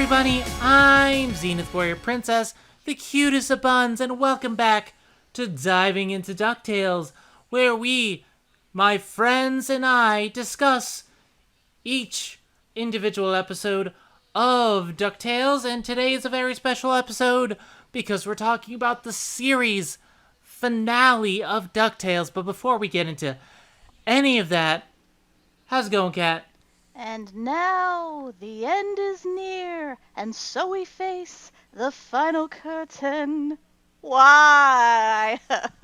everybody, I'm Zenith Warrior Princess, the cutest of buns, and welcome back to Diving Into DuckTales, where we, my friends and I, discuss each individual episode of DuckTales, and today is a very special episode because we're talking about the series finale of DuckTales. But before we get into any of that, how's it going, Kat? And now the end is near, and so we face the final curtain. Why? Don't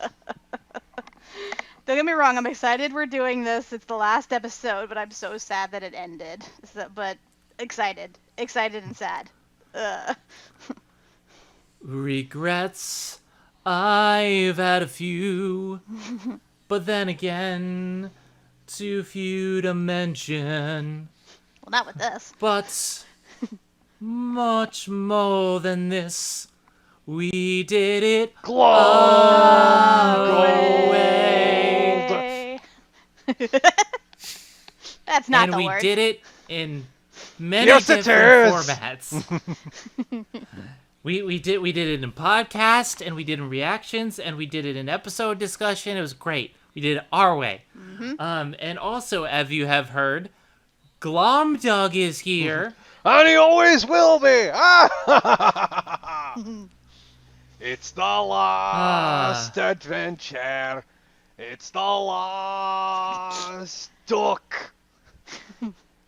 get me wrong, I'm excited we're doing this. It's the last episode, but I'm so sad that it ended. But excited. Excited and sad. Regrets, I've had a few, but then again, too few to mention. Well, not with this. But much more than this, we did it Gold. That's not and the we word. did it in many Yes, it different is. formats. we did it in podcast, and we did it in reactions, and we did it in episode discussion. It was great. We did it our way. Mm-hmm. And also, as you have heard, Glomdug is here. And he always will be. It's the last adventure. It's the last duck.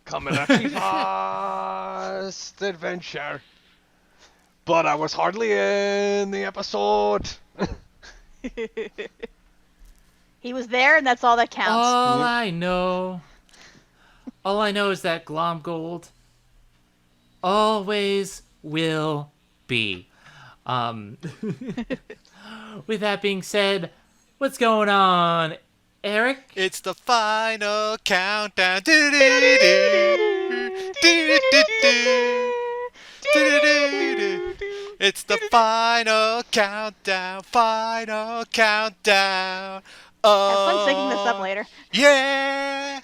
Coming at the last adventure. But I was hardly in the episode. He was there, and that's all that counts. All I know is that Glomgold always will be. With that being said, what's going on, Eric? It's the final countdown. It's the final countdown. Final countdown. Have fun singing this up later. Yeah.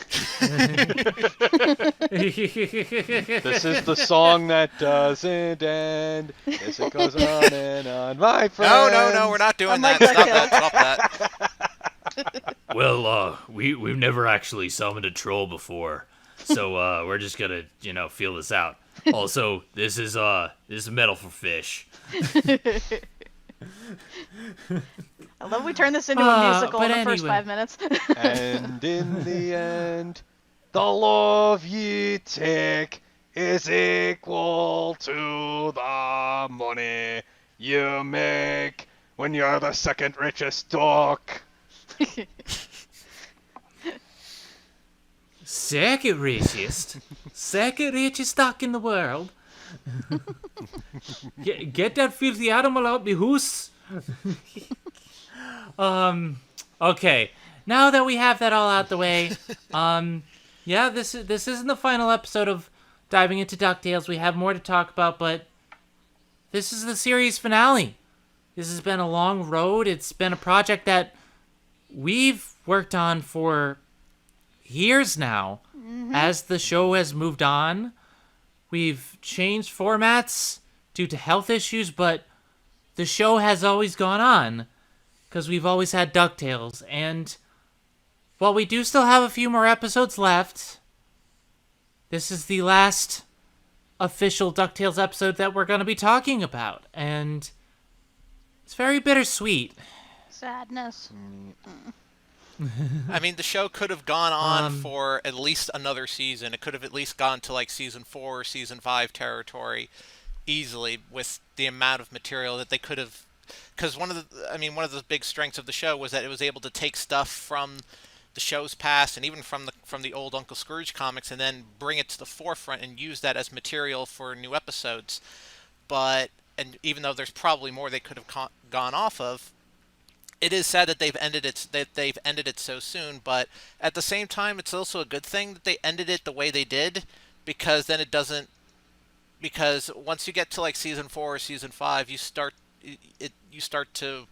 This is the song that doesn't end. Yes, it goes on and on, my friend. No, we're not doing Unlike that. Stop that. Well, we've never actually summoned a troll before, so we're just gonna feel this out. Also, this is metal for fish. I love we turned this into a musical in the first anyway. 5 minutes. And in the end, the love ye take is equal to the money you make when you're the second richest duck. Second richest duck in the world. Get that filthy animal out me hoose. Okay. Now that we have that all out the way, this isn't the final episode of Diving Into DuckTales. We have more to talk about, but this is the series finale. This has been a long road. It's been a project that we've worked on for years now. As the show has moved on, we've changed formats due to health issues, but the show has always gone on because we've always had DuckTales. And while we do still have a few more episodes left, this is the last official DuckTales episode that we're going to be talking about. And it's very bittersweet. Sadness. I mean, the show could have gone on for at least another season. It could have at least gone to like season 4 or season 5 territory easily with the amount of material that they could have. Because one of the big strengths of the show was that it was able to take stuff from the show's past and even from the old Uncle Scrooge comics and then bring it to the forefront and use that as material for new episodes. And even though there's probably more they could have gone off of, it is sad that they've ended it so soon, but at the same time, it's also a good thing that they ended it the way they did, because then it doesn't. Because once you get to like season 4 or season 5, you start to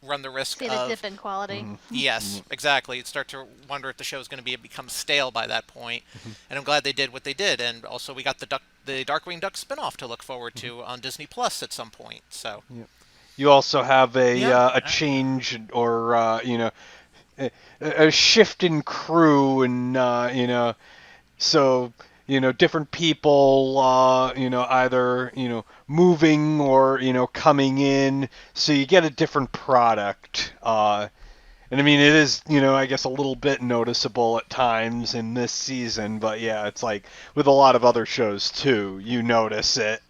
run the risk See the of dip in quality. yes, exactly. You'd start to wonder if the show's going to become stale by that point. And I'm glad they did what they did. And also, we got the Darkwing Duck spinoff to look forward to on Disney Plus at some point. So You also have Yeah, a change or a shift in crew, and so different people either moving or coming in, so you get a different product. And I mean, it is, I guess a little bit noticeable at times in this season, but yeah, it's like with a lot of other shows too, you notice it.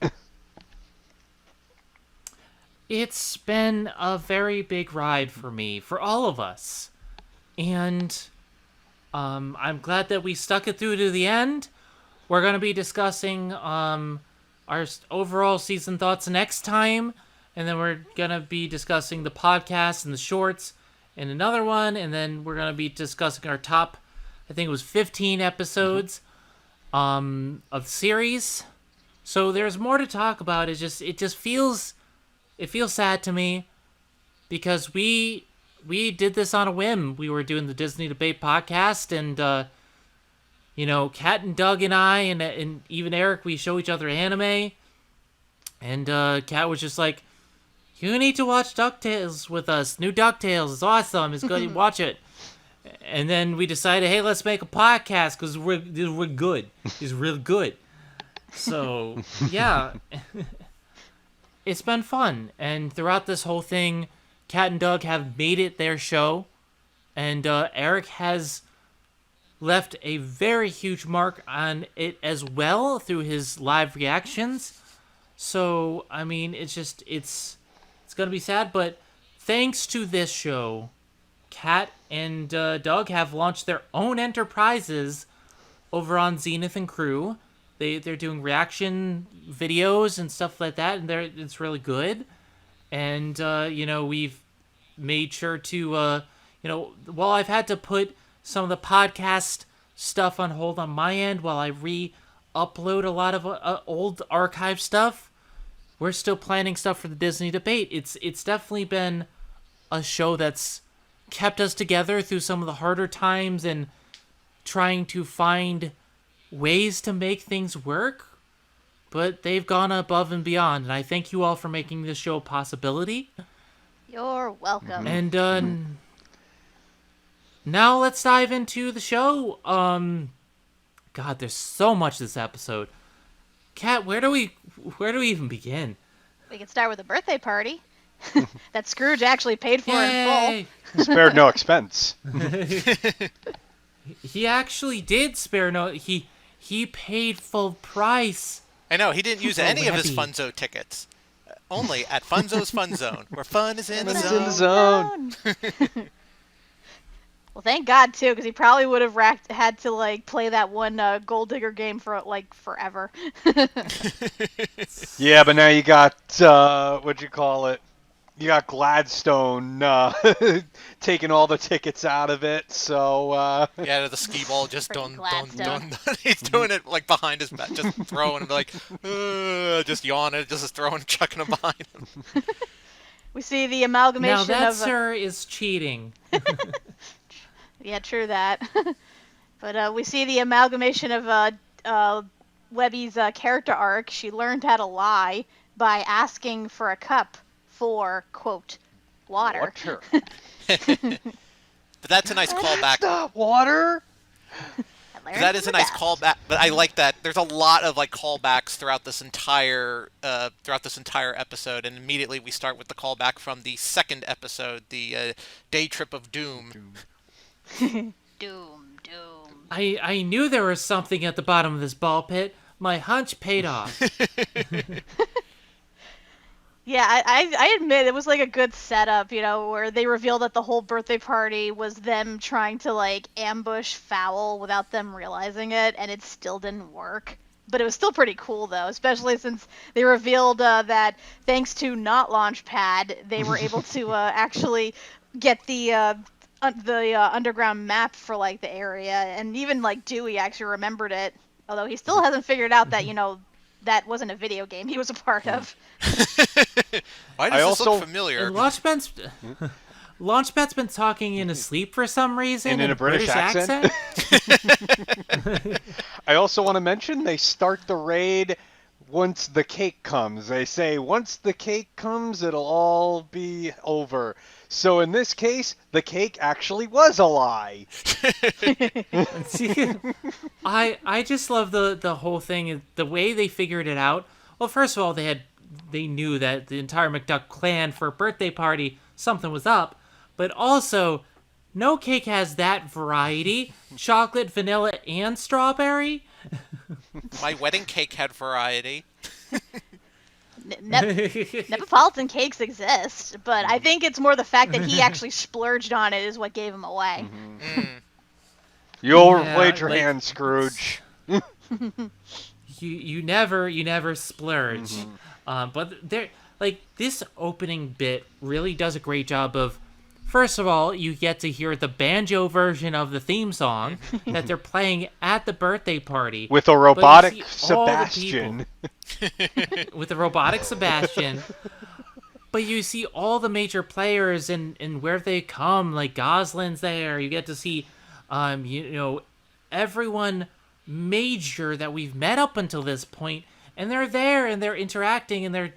it's been a very big ride for me, for all of us. And I'm glad that we stuck it through to the end. We're going to be discussing our overall season thoughts next time. And then we're going to be discussing the podcast and the shorts in another one. And then we're going to be discussing our top, I think it was 15 episodes of the series. So there's more to talk about. It just feels sad to me because we did this on a whim. We were doing the Disney Debate podcast, and Kat and Doug and I and even Eric, we show each other anime, and Kat was just like, "You need to watch DuckTales with us. New DuckTales is awesome. It's good. Watch it." And then we decided, hey, let's make a podcast because we're good. It's real good. So yeah, it's been fun, and throughout this whole thing, Kat and Doug have made it their show, and Eric has left a very huge mark on it as well through his live reactions. So, I mean, it's going to be sad, but thanks to this show, Kat and Doug have launched their own enterprises over on Zenith and Crew. They're doing reaction videos and stuff like that, and it's really good. And, we've made sure to, while I've had to put some of the podcast stuff on hold on my end while I re-upload a lot of old archive stuff, we're still planning stuff for the Disney Debate. It's definitely been a show that's kept us together through some of the harder times and trying to find ways to make things work. But they've gone above and beyond, and I thank you all for making this show a possibility. You're welcome. And now let's dive into the show. God, there's so much this episode. Kat, where do we even begin? We can start with a birthday party that Scrooge actually paid for Yay! in Spared no expense. He actually did spare no. He paid full price. I know he didn't use So any of his happy. Funzo tickets. Only at Funzo's Fun Zone, where fun is in the Fun is zone. in the zone. full. Well, thank God too, because he probably would have had to play that one Gold Digger game for forever. Yeah, but now you got what'd you call it? You got Gladstone taking all the tickets out of it. So Yeah, the skee ball just Freaking done. Gladstone. He's doing it behind his back, just throwing and just yawning, just throwing, chucking him behind him. We see the amalgamation Now that, of sir, is cheating. yeah, true that. But we see the amalgamation of Webby's character arc. She learned how to lie by asking for a cup for, quote, water. But that's a nice callback. Not water. That is a nice callback, but I like that. There's a lot of callbacks throughout this entire episode, and immediately we start with the callback from the second episode, the Day Trip of Doom. Doom. I knew there was something at the bottom of this ball pit. My hunch paid off. Yeah, I admit it was a good setup, where they revealed that the whole birthday party was them trying to ambush f.o.w.l without them realizing it, and it still didn't work. But it was still pretty cool though, especially since they revealed that thanks to not Launchpad, they were able to actually get the underground map for the area, and even Dewey actually remembered it, although he still hasn't figured out that that wasn't a video game he was a part of. Why I does this look also- familiar? And Launchpad's been talking in his sleep for some reason And in a British accent? I also want to mention they start the raid once the cake comes. They say once the cake comes, it'll all be over. So in this case, the cake actually was a lie. See, I just love the whole thing, the way they figured it out. Well, first of all, they knew that the entire McDuck clan for a birthday party, something was up, but also no cake has that variety: chocolate, vanilla, and strawberry. My wedding cake had variety. Neapolitan cakes exist, but I think it's more the fact that he actually splurged on it is what gave him away. You overplayed Yeah, your like- hand, Scrooge. You never splurge. But there, like, this opening bit really does a great job of, first of all, you get to hear the banjo version of the theme song that they're playing at the birthday party With a you robotic see all the Sebastian. with the robotic Sebastian. But you see all the major players and where they come, like Goslin's there. You get to see, everyone major that we've met up until this point, and they're there and they're interacting and they're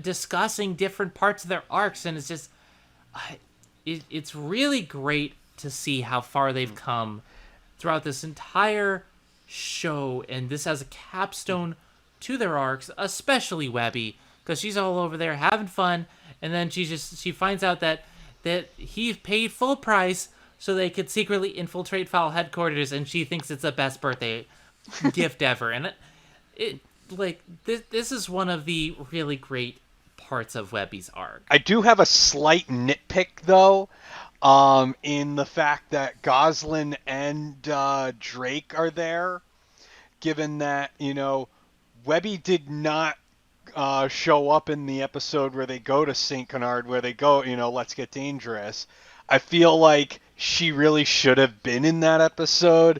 discussing different parts of their arcs, and it's just, it's really great to see how far they've come throughout this entire show, and this as a capstone to their arcs, especially Webby, because she's all over there having fun, and then she finds out that he paid full price so they could secretly infiltrate f.o.w.l headquarters, and she thinks it's the best birthday gift ever. And this is one of the really great parts of Webby's arc. I do have a slight nitpick, though, in the fact that Goslin and Drake are there, given that, Webby did not show up in the episode where they go to St. Canard, where they go, let's get dangerous. I feel like she really should have been in that episode,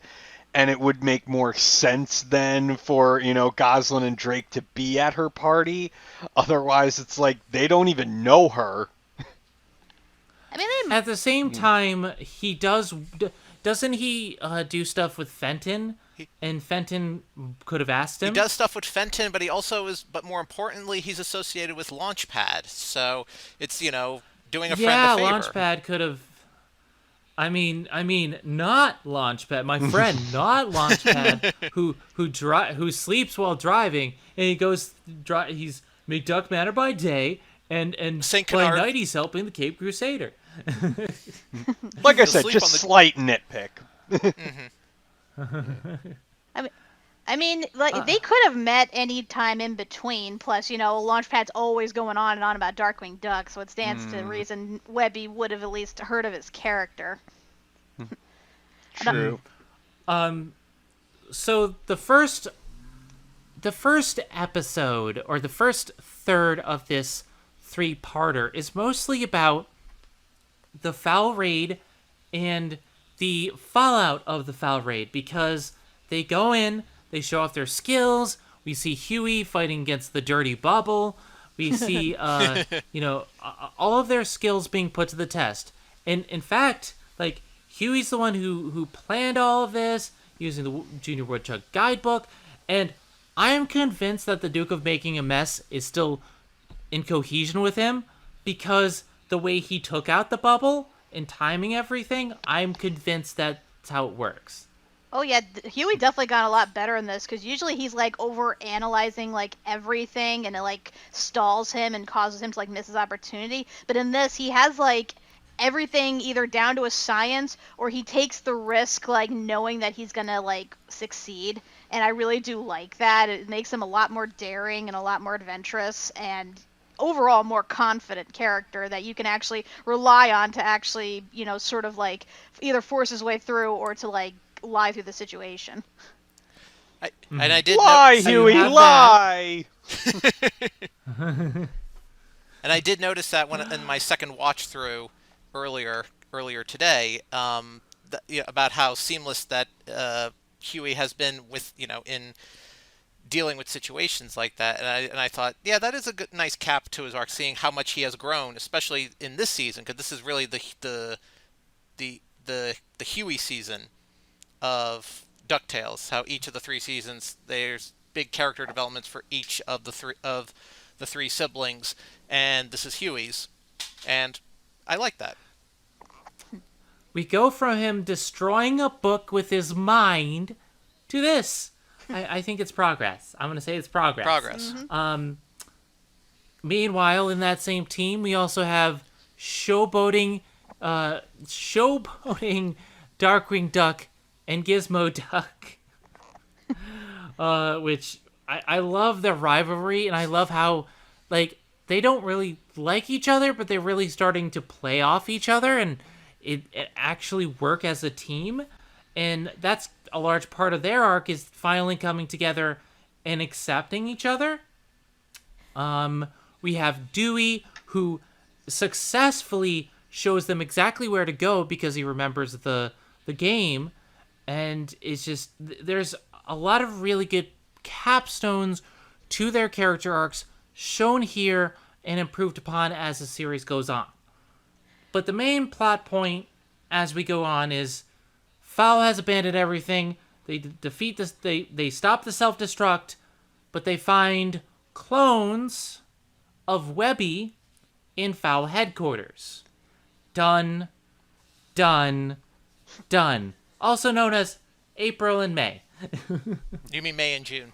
and it would make more sense then for, Goslin and Drake to be at her party. Otherwise, it's like they don't even know her. I mean, At the same time, he doesn't he do stuff with Fenton? And Fenton could have asked him. He does stuff with Fenton, but he also is, but more importantly, he's associated with Launchpad. So it's, doing a friend a favor. Launchpad could have. I mean, not Launchpad, my friend, not Launchpad, who sleeps while driving, and he goes, he's McDuck Manor by day, and St. by Canard. night he's helping the Cape Crusader. Like I said, sleep just on the- slight nitpick. I mean, like they could have met any time in between. Plus, Launchpad's always going on and on about Darkwing Duck, so it stands to reason Webby would have at least heard of his character. True. So the first episode, or the first third of this three-parter, is mostly about the f.o.w.l raid and the fallout of the f.o.w.l raid, because they go in, they show off their skills. We see Huey fighting against the dirty bubble. We see, all of their skills being put to the test. And in fact, like, Huey's the one who planned all of this using the Junior Woodchuck guidebook. And I am convinced that the Duke of Making a Mess is still in cohesion with him, because the way he took out the bubble and timing everything, I'm convinced that's how it works. Oh yeah, Huey definitely got a lot better in this, because usually he's like over analyzing like everything, and it like stalls him and causes him to like miss his opportunity. But in this, he has like everything either down to a science, or he takes the risk like knowing that he's gonna like succeed. And I really do like that. It makes him a lot more daring and a lot more adventurous, and overall more confident character that you can actually rely on to actually, sort of like either force his way through or to like lie through the situation. And I did Lie, So you Huey, have lie! And I did notice that when in my second watch through earlier today, about how seamless that Huey has been with in dealing with situations like that. And I thought, yeah, that is a good, nice cap to his arc, seeing how much he has grown, especially in this season, because this is really the Huey season of DuckTales. How each of the three seasons there's big character developments for each of the three siblings, and this is Huey's, and I like that. We go from him destroying a book with his mind to this. I think it's progress. I'm going to say it's progress. Progress. Meanwhile, in that same team, we also have showboating Darkwing Duck and Gizmo Duck, which I love their rivalry, and I love how, like, they don't really like each other, but they're really starting to play off each other, and it actually work as a team. And that's a large part of their arc, is finally coming together and accepting each other. We have Dewey, who successfully shows them exactly where to go because he remembers the game. And it's just, there's a lot of really good capstones to their character arcs shown here and improved upon as the series goes on. But the main plot point as we go on is f.o.w.l has abandoned everything. They defeat this. They stop the self-destruct, but they find clones of Webby in f.o.w.l headquarters. Done. Also known as April and May. You mean May and June?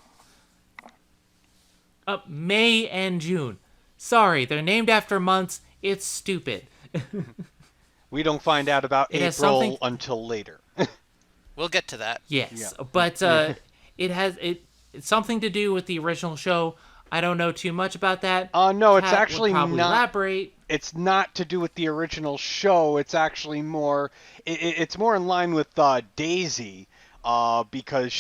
May and June. Sorry, they're named after months. It's stupid. We don't find out about It has April something- until later. We'll get to that. Yes, Yeah. but it's something to do with the original show. I don't know too much about that. No, it's Kat would actually probably not. Elaborate. It's not to do with the original show. It's actually more. It's more in line with Daisy, because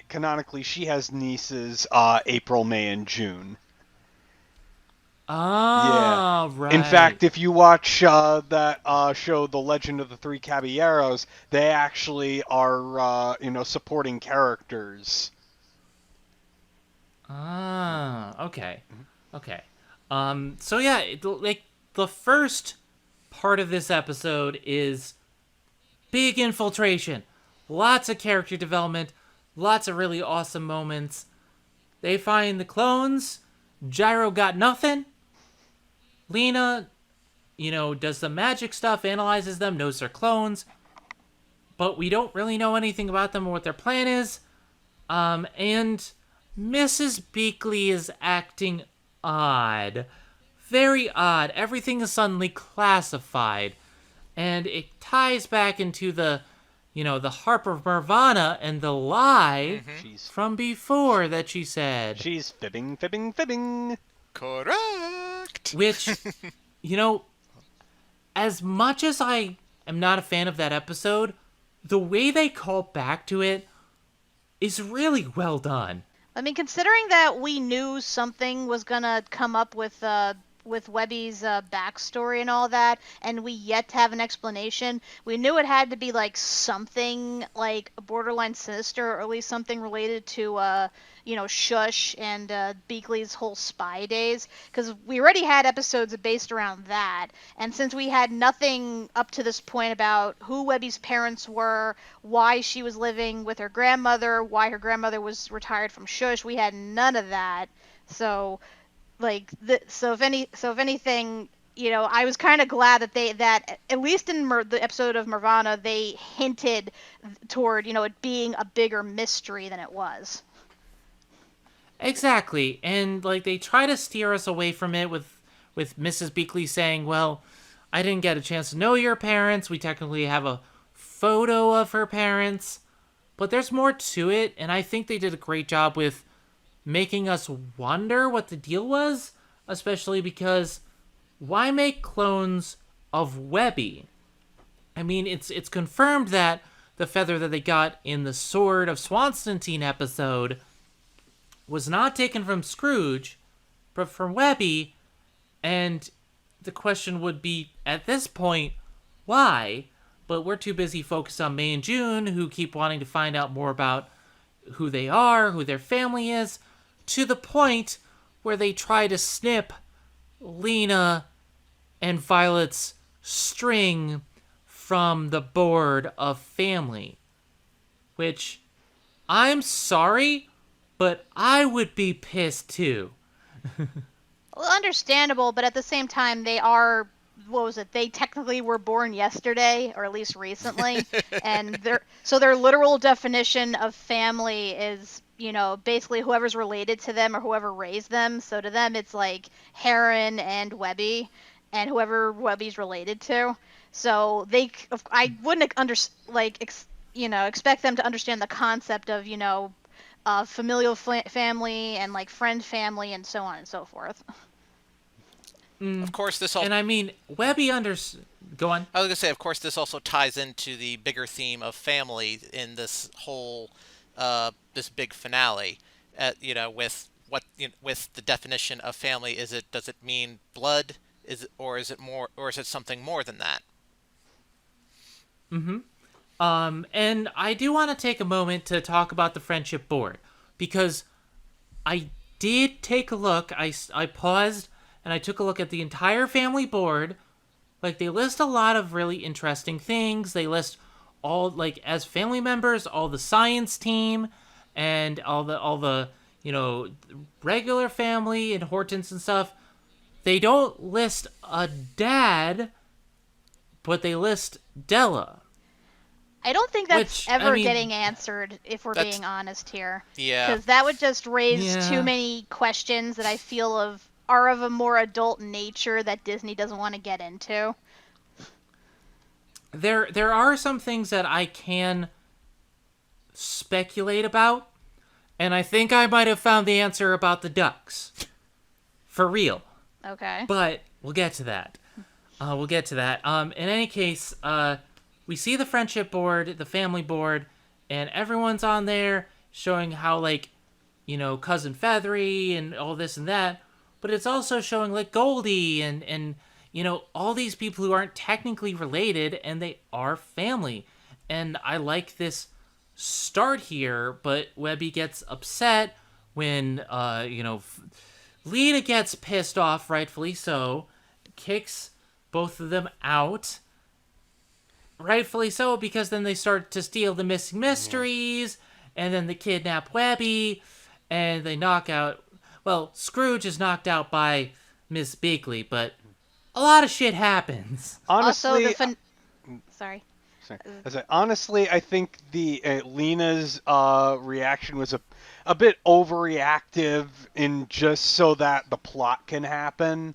canonically she has nieces April, May, and June. Oh, right. In fact, if you watch that show, The Legend of the Three Caballeros, they actually are supporting characters. Okay. Okay. So yeah, like the first part of this episode is big infiltration. Lots of character development, lots of really awesome moments. They find the clones. Gyro got nothing. Lena, does the magic stuff, analyzes them, knows they're clones. But we don't really know anything about them or what their plan is. And Mrs. Beakley is acting odd. Very odd. Everything is suddenly classified. And it ties back into the harp of Nirvana and the lie from before that she said. She's fibbing. Correct. Which, as much as I am not a fan of that episode, the way they call back to it is really well done. I mean, considering that we knew something was gonna come up with Webby's backstory and all that, and we yet to have an explanation, we knew it had to be like something like borderline sinister, or at least something related to Shush and Beakley's whole spy days, because we already had episodes based around that, and since we had nothing up to this point about who Webby's parents were, why she was living with her grandmother, why her grandmother was retired from Shush, we had none of that. So if anything, I was kind of glad that at least in the episode of Nirvana, they hinted toward it being a bigger mystery than it was. Exactly, and they try to steer us away from it with Mrs. Beakley saying, well, I didn't get a chance to know your parents, we technically have a photo of her parents, but there's more to it, and I think they did a great job with making us wonder what the deal was, especially because why make clones of Webby? I mean, it's confirmed that the feather that they got in the Sword of Swanstein episode was not taken from Scrooge, but from Webby, and the question would be, at this point, why? But we're too busy focused on May and June, who keep wanting to find out more about who they are, who their family is, to the point where they try to snip Lena and Violet's string from the board of family. Which, I'm sorry, but I would be pissed too. Well, understandable, but at the same time, they are, what was it? They technically were born yesterday, or at least recently, and their literal definition of family is, basically whoever's related to them or whoever raised them. So to them, it's like Heron and Webby, and whoever Webby's related to. So I wouldn't expect them to understand the concept of, familial family and like friend family and so on and so forth. Of course, this all. And I mean, Webby Go on. I was gonna say, of course, this also ties into the bigger theme of family in this whole, this big finale. With the definition of family, does it mean blood? Is it more, or is it something more than that? And I do want to take a moment to talk about the friendship board, because I did take a look. I paused and I took a look at the entire family board. Like, they list a lot of really interesting things. They list all, like, as family members, all the science team and all the regular family and Hortense and stuff. They don't list a dad, but they list Della. I don't think that's ever getting answered, if we're being honest here. Yeah. Because that would just raise too many questions that I feel are of a more adult nature that Disney doesn't want to get into. There are some things that I can speculate about, and I think I might have found the answer about the ducks. For real. Okay. But we'll get to that. In any case, we see the friendship board, the family board, and everyone's on there showing how, like, Cousin Feathery and all this and that. But it's also showing, like, Goldie and all these people who aren't technically related, and they are family. And I like this start here, but Webby gets upset when, Lena gets pissed off, rightfully so, kicks both of them out. Rightfully so, because then they start to steal the missing mysteries, and then they kidnap Webby, and they knock out... Well, Scrooge is knocked out by Miss Bigley, but a lot of shit happens. Honestly... Sorry. Honestly, I think the Lena's reaction was a bit overreactive in just so that the plot can happen.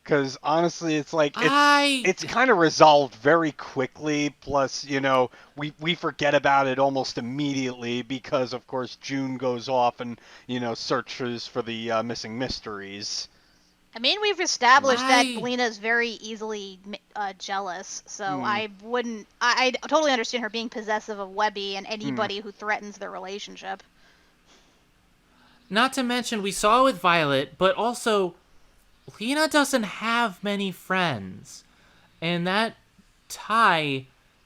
Because honestly, it's like it's kind of resolved very quickly. Plus, we forget about it almost immediately because, of course, June goes off and searches for the missing mysteries. I mean, we've established that Lena's very easily jealous, so I totally understand her being possessive of Webby and anybody who threatens their relationship. Not to mention, we saw with Violet, but also, Lena doesn't have many friends. And that tie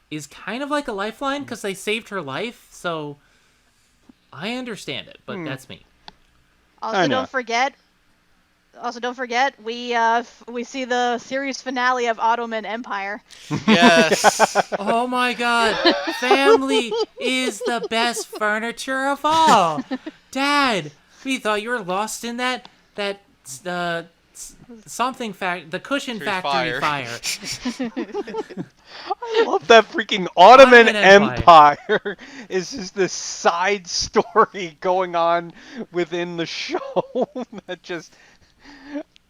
is kind of like a lifeline because they saved her life, so I understand it, but that's me. Also, don't forget, we see the series finale of Ottoman Empire. Yes. Oh my god. Family is the best furniture of all. Dad, we thought you were lost in the cushion factory fire. I love that freaking Ottoman Empire is just this side story going on within the show that just...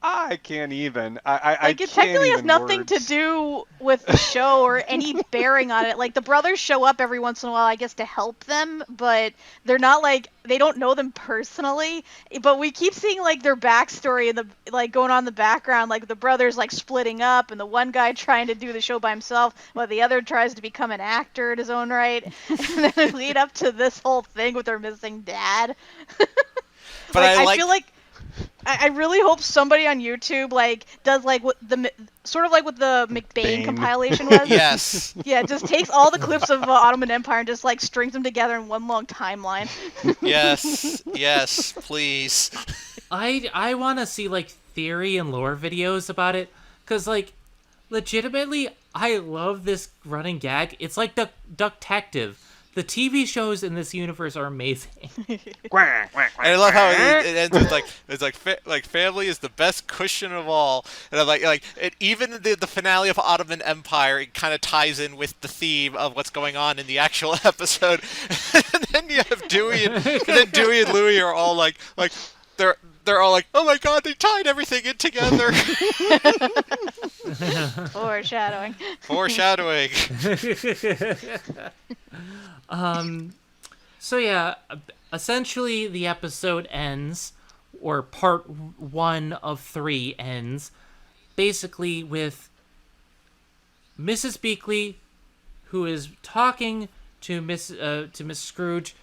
I can't even. It technically has nothing to do with the show or any bearing on it. Like, the brothers show up every once in a while, I guess, to help them, but they're not they don't know them personally. But we keep seeing their backstory and going on in the background, like the brothers splitting up, and the one guy trying to do the show by himself, while the other tries to become an actor in his own right, and then lead up to this whole thing with their missing dad. But I feel like. I really hope somebody on YouTube like does like what the sort of like what the McBain Bane. compilation was. Yes. Yeah, just takes all the clips of Ottoman Empire and just like strings them together in one long timeline. Yes. Yes. Please. I want to see like theory and lore videos about it, cause like legitimately I love this running gag. It's like DuckTective. The TV shows in this universe are amazing. Quack, quack, And I quack, love how quack. it ends with like family is the best cushion of all, and I'm like even the finale of Ottoman Empire, it kind of ties in with the theme of what's going on in the actual episode. And then you have Dewey and Dewey and Louie are all like they're all like, oh my god, they tied everything in together. Foreshadowing. Foreshadowing. So yeah, essentially the episode ends, or part 1 of 3 ends, basically with Mrs. Beakley, who is talking to Miss Scrooge.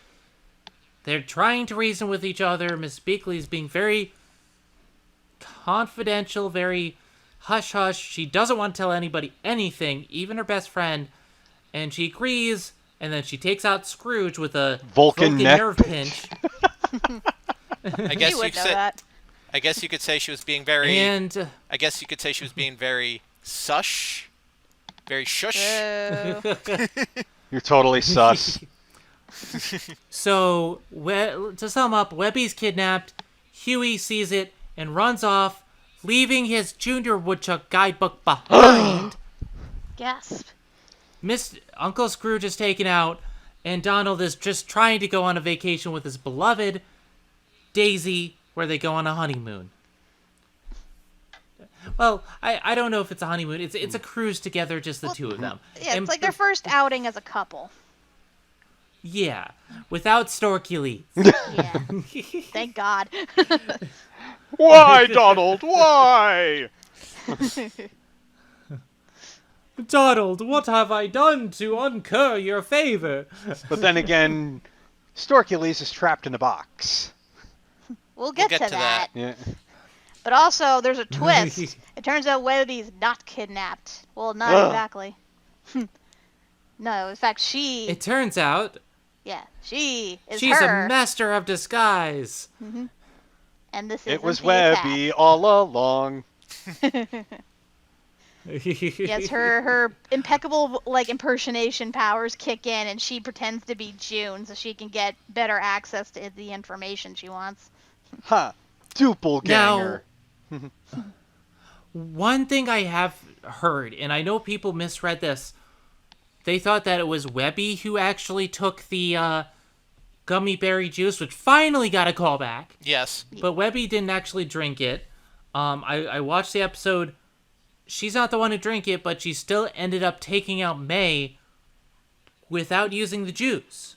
They're trying to reason with each other. Miss Beakley is being very confidential, very hush-hush. She doesn't want to tell anybody anything, even her best friend, and she agrees, and then she takes out Scrooge with a Vulcan neck nerve pinch. I guess You you would know said. that. I guess you could say she was being very. And I guess you could say she was being very sush, very shush. You're totally sus. so, to sum up, Webby's kidnapped, Huey sees it, and runs off, leaving his Junior Woodchuck guidebook behind. Gasp. Uncle Scrooge is taken out, and Donald is just trying to go on a vacation with his beloved Daisy, where they go on a honeymoon. Well, I don't know if it's a honeymoon. It's a cruise together, just the two of them. Yeah, And it's like their first outing as a couple. Yeah, without Storkules. Yeah. Thank God. Why, Donald? Why? Donald, what have I done to incur your favor? But then again, Storkules is trapped in a box. We'll get to that. that. Yeah. But also, there's a twist. It turns out Webby's not kidnapped. Well, not exactly. No, in fact, It turns out she is she's her. a master of disguise. And this is It was Webby all along. Yes, her impeccable like impersonation powers kick in, and she pretends to be June so she can get better access to the information she wants. Ha! Doppelganger. One thing I have heard, and I know people misread this, they thought that it was Webby who actually took the gummy berry juice, which finally got a call back. Yes. But Webby didn't actually drink it. I watched the episode. She's not the one who drank it, but she still ended up taking out May without using the juice.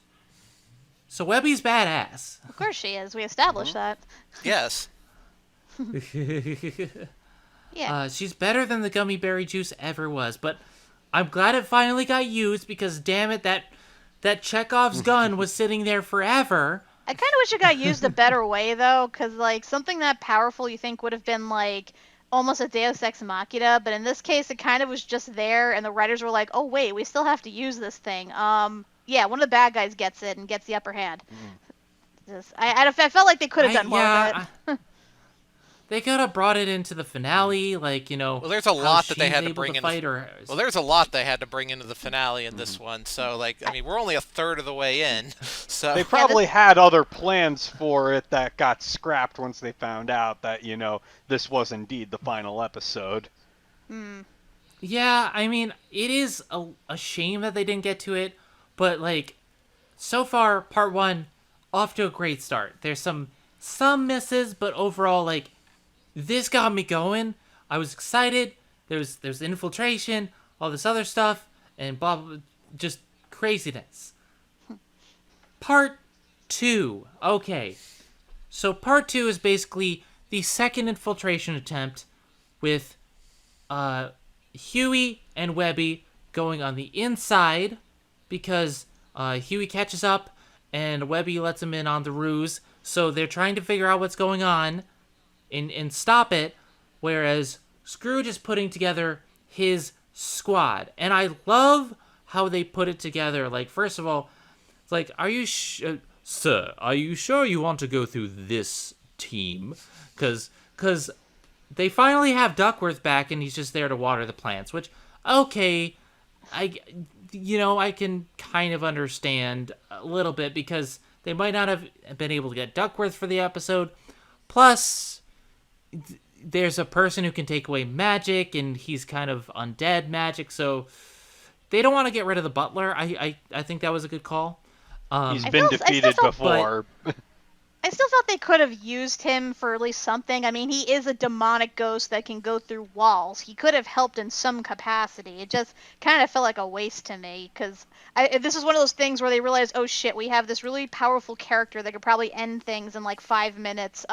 So Webby's badass. Of course she is. We established that. Yes. Yeah. She's better than the gummy berry juice ever was, but I'm glad it finally got used because damn it, that Chekhov's gun was sitting there forever. I kind of wish it got used a better way though, because like something that powerful you think would have been like almost a Deus Ex Machina, but in this case it kind of was just there, and the writers were like, "Oh wait, we still have to use this thing." Yeah, one of the bad guys gets it and gets the upper hand. I felt like they could have done more of it. They could have brought it into the finale, like, you know. Well, there's a lot that they had to bring in. Well, there's a lot they had to bring into the finale in this one. So, like, I mean, we're only a third of the way in. So They probably had other plans for it that got scrapped once they found out that, you know, this was indeed the final episode. Yeah, I mean, it is a shame that they didn't get to it, but, like, so far, part 1, off to a great start. There's some misses, but overall, like, this got me going. I was excited. There's infiltration, all this other stuff, and blah, blah, just craziness. Part 2. Okay. So part 2 is basically the second infiltration attempt with Huey and Webby going on the inside because Huey catches up and Webby lets him in on the ruse. So they're trying to figure out what's going on. and stop it, whereas Scrooge is putting together his squad. And I love how they put it together. Like, first of all, it's like, sir, are you sure you want to go through this team? Because they finally have Duckworth back, and he's just there to water the plants, which, okay, I can kind of understand a little bit, because they might not have been able to get Duckworth for the episode. Plus, there's a person who can take away magic, and he's kind of undead magic, so they don't want to get rid of the butler. I think that was a good call. He's been defeated before. I still thought they could have used him for at least something. I mean, he is a demonic ghost that can go through walls. He could have helped in some capacity. It just kind of felt like a waste to me, because this is one of those things where they realized, oh shit, we have this really powerful character that could probably end things in like 5 minutes.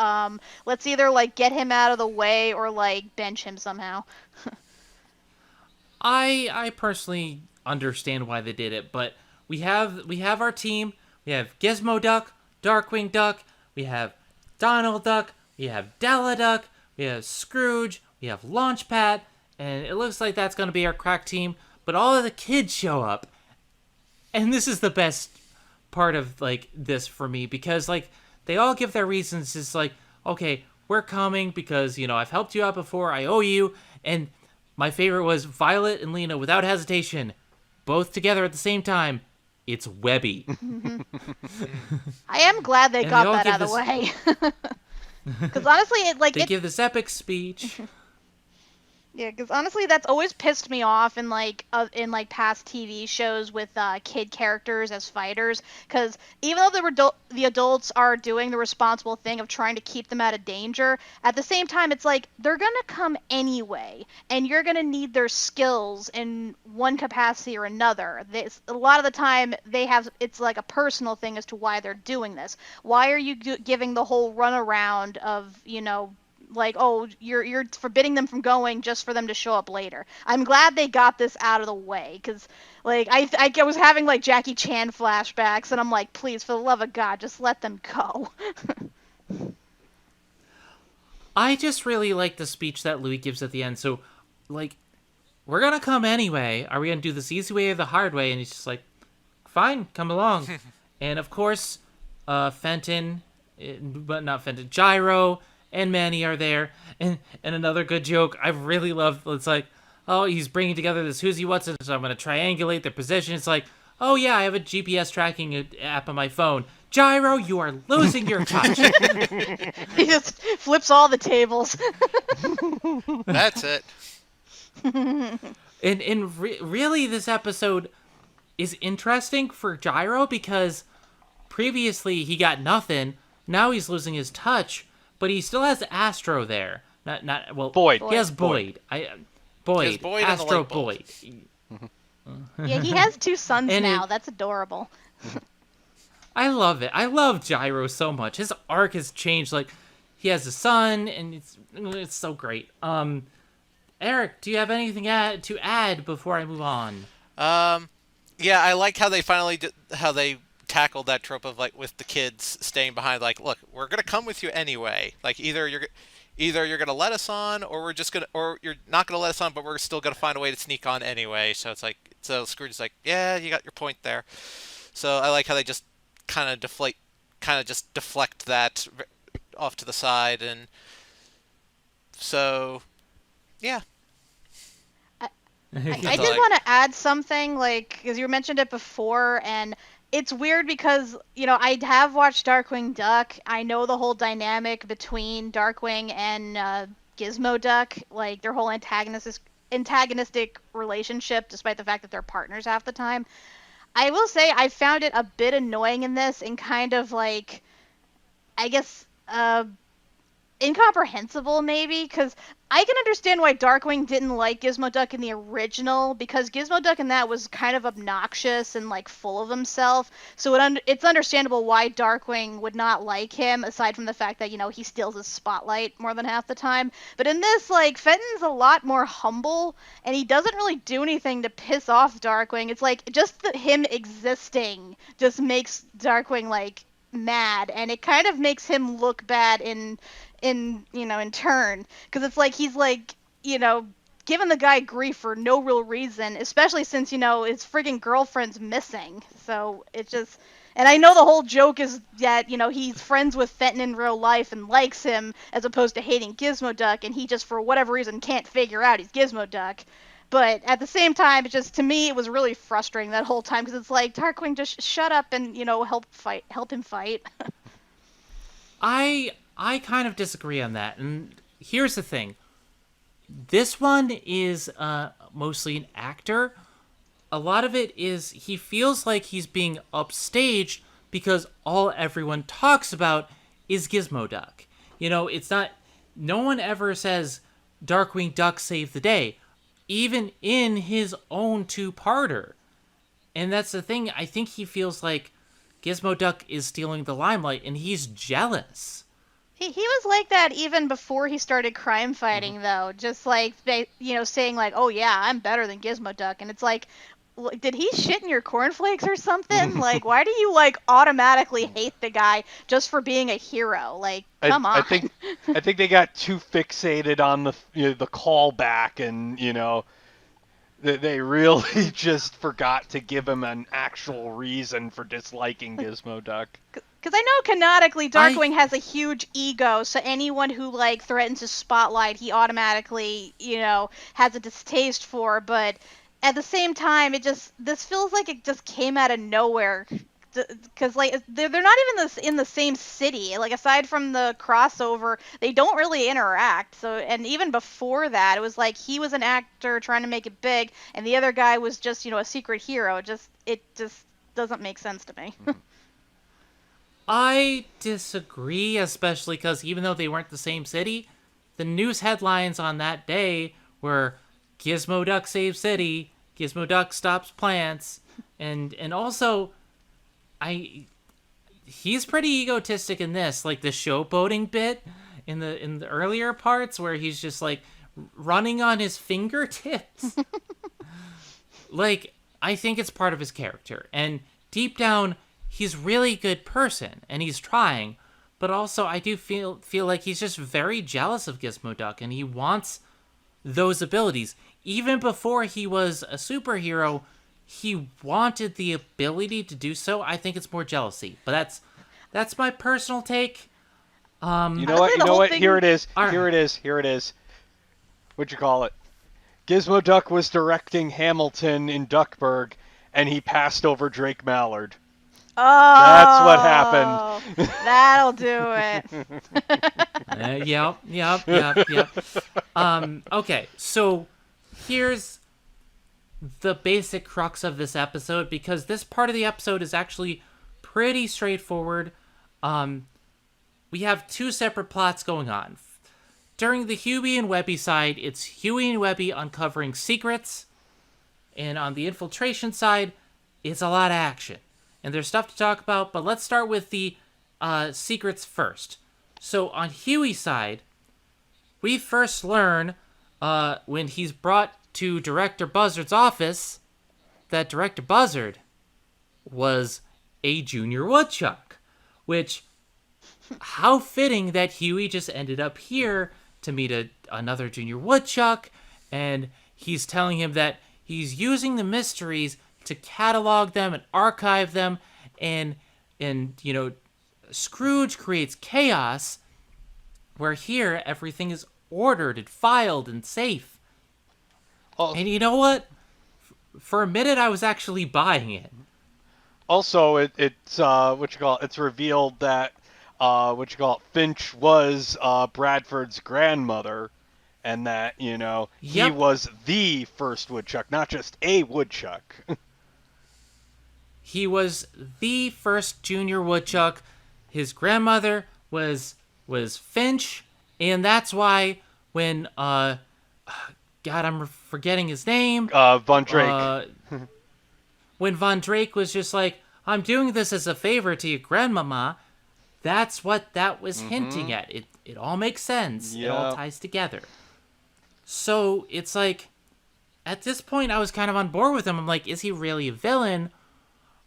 Let's either like get him out of the way or like bench him somehow. I personally understand why they did it, but we have our team. We have Gizmo Duck, Darkwing Duck, we have Donald Duck, we have Della Duck, we have Scrooge, we have Launchpad, and it looks like that's going to be our crack team, but all of the kids show up. And this is the best part of, like, this for me, because, like, they all give their reasons. It's like, okay, we're coming because, I've helped you out before, I owe you, and my favorite was Violet and Lena, without hesitation, both together at the same time. It's Webby. I am glad they got that out of the way. Because honestly, they give this epic speech. Yeah, because honestly, that's always pissed me off in past TV shows with kid characters as fighters. Because even though the adults are doing the responsible thing of trying to keep them out of danger, at the same time, it's like they're gonna come anyway, and you're gonna need their skills in one capacity or another. A lot of the time, it's like a personal thing as to why they're doing this. Why are you giving the whole runaround of like, oh, you're forbidding them from going just for them to show up later? I'm glad they got this out of the way, because, like, I was having, like, Jackie Chan flashbacks, and I'm like, please, for the love of God, just let them go. I just really like the speech that Louis gives at the end. So, like, we're gonna come anyway. Are we gonna do this easy way or the hard way? And he's just like, fine, come along. And, of course, Fenton, but not Fenton, Gyro and Manny are there, and another good joke I really love. It's like, oh, he's bringing together this who's he what's it, so I'm gonna triangulate their position. It's like, oh yeah, I have a GPS tracking app on my phone. Gyro, you are losing your touch. He just flips all the tables. That's it. And really, this episode is interesting for Gyro, because previously he got nothing. Now he's losing his touch. But he still has Astro there. Boyd. He has Boyd. Boyd. Boyd Astro Boyd. Yeah, he has 2 sons now. That's adorable. I love it. I love Gyro so much. His arc has changed. Like, he has a son, and it's so great. Eric, do you have anything to add before I move on? Yeah, I like how they finally tackled that trope of, like, with the kids staying behind. Like, look, we're gonna come with you anyway. Like, either you're gonna let us on, or or you're not gonna let us on, but we're still gonna find a way to sneak on anyway. So it's like, Scrooge is like, yeah, you got your point there. So I like how they just kind of deflect that off to the side, and so yeah. I did want to add something, like, because you mentioned it before, and it's weird because, I have watched Darkwing Duck. I know the whole dynamic between Darkwing and Gizmo Duck, like their whole antagonistic relationship, despite the fact that they're partners half the time. I will say I found it a bit annoying in this, and kind of like, I guess, incomprehensible maybe, because I can understand why Darkwing didn't like Gizmo Duck in the original, because Gizmo Duck in that was kind of obnoxious and, like, full of himself, so it's understandable why Darkwing would not like him, aside from the fact that, he steals his spotlight more than half the time. But in this, like, Fenton's a lot more humble, and he doesn't really do anything to piss off Darkwing. It's like, just him existing just makes Darkwing, like, mad, and it kind of makes him look bad in in turn, because it's like he's like, giving the guy grief for no real reason, especially since his friggin' girlfriend's missing. So it just, and I know the whole joke is that he's friends with Fenton in real life and likes him as opposed to hating Gizmo Duck, and he just for whatever reason can't figure out he's Gizmo Duck. But at the same time, to me, it was really frustrating that whole time, because it's like, Darkwing, just shut up and help him fight. I kind of disagree on that, and here's the thing. This one is mostly an actor. A lot of it is he feels like he's being upstaged because all everyone talks about is Gizmo Duck. It's not... No one ever says Darkwing Duck saved the day, even in his own two-parter. And that's the thing. I think he feels like Gizmo Duck is stealing the limelight, and he's jealous. He was like that even before he started crime fighting, though. Just like, saying like, oh yeah, I'm better than Gizmo Duck. And it's like, did he shit in your cornflakes or something? Like, why do you like automatically hate the guy just for being a hero? Like, come on. I think they got too fixated on the callback, and they really just forgot to give him an actual reason for disliking Gizmo Duck. Because I know canonically Darkwing has a huge ego, so anyone who like threatens his spotlight, he automatically has a distaste for. But at the same time, this feels like it just came out of nowhere. Because like they're not even in the same city. Like, aside from the crossover, they don't really interact. So, and even before that, it was like he was an actor trying to make it big, and the other guy was just a secret hero. It just doesn't make sense to me. I disagree, especially because even though they weren't the same city, the news headlines on that day were Gizmo Duck saves city, Gizmo Duck stops plants, and also, he's pretty egotistic in this, like the showboating bit in the earlier parts where he's just like running on his fingertips. Like, I think it's part of his character, and deep down, he's really good person, and he's trying, but also I do feel like he's just very jealous of Gizmo Duck, and he wants those abilities. Even before he was a superhero, he wanted the ability to do so. I think it's more jealousy, but that's my personal take. You know what? Here it is. Here it is. What'd you call it? Gizmo Duck was directing Hamilton in Duckburg, and he passed over Drake Mallard. Oh, that's what happened. That'll do it. Yep. Okay, so here's the basic crux of this episode, because this part of the episode is actually pretty straightforward. We have two separate plots going on. During the Huey and Webby side, it's Huey and Webby uncovering secrets, and on the infiltration side, it's a lot of action. And there's stuff to talk about, but let's start with the secrets first. So on Huey's side, we first learn when he's brought to Director Buzzard's office that Director Buzzard was a junior woodchuck. Which, how fitting that Huey just ended up here to meet another junior woodchuck, and he's telling him that he's using the mysteries to catalog them and archive them, and Scrooge creates chaos, where here everything is ordered and filed and safe. Oh. And you know what? For a minute, I was actually buying it. Also, it's revealed that Finch was Bradford's grandmother, and that he was the first woodchuck, not just a woodchuck. He was the first junior woodchuck. His grandmother was Finch, and that's why when God, I'm forgetting his name. Von Drake. When Von Drake was just like, I'm doing this as a favor to your grandmama, that's what that was hinting at. It all makes sense. It all ties together. So it's like, at this point, I was kind of on board with him. I'm like, is he really a villain?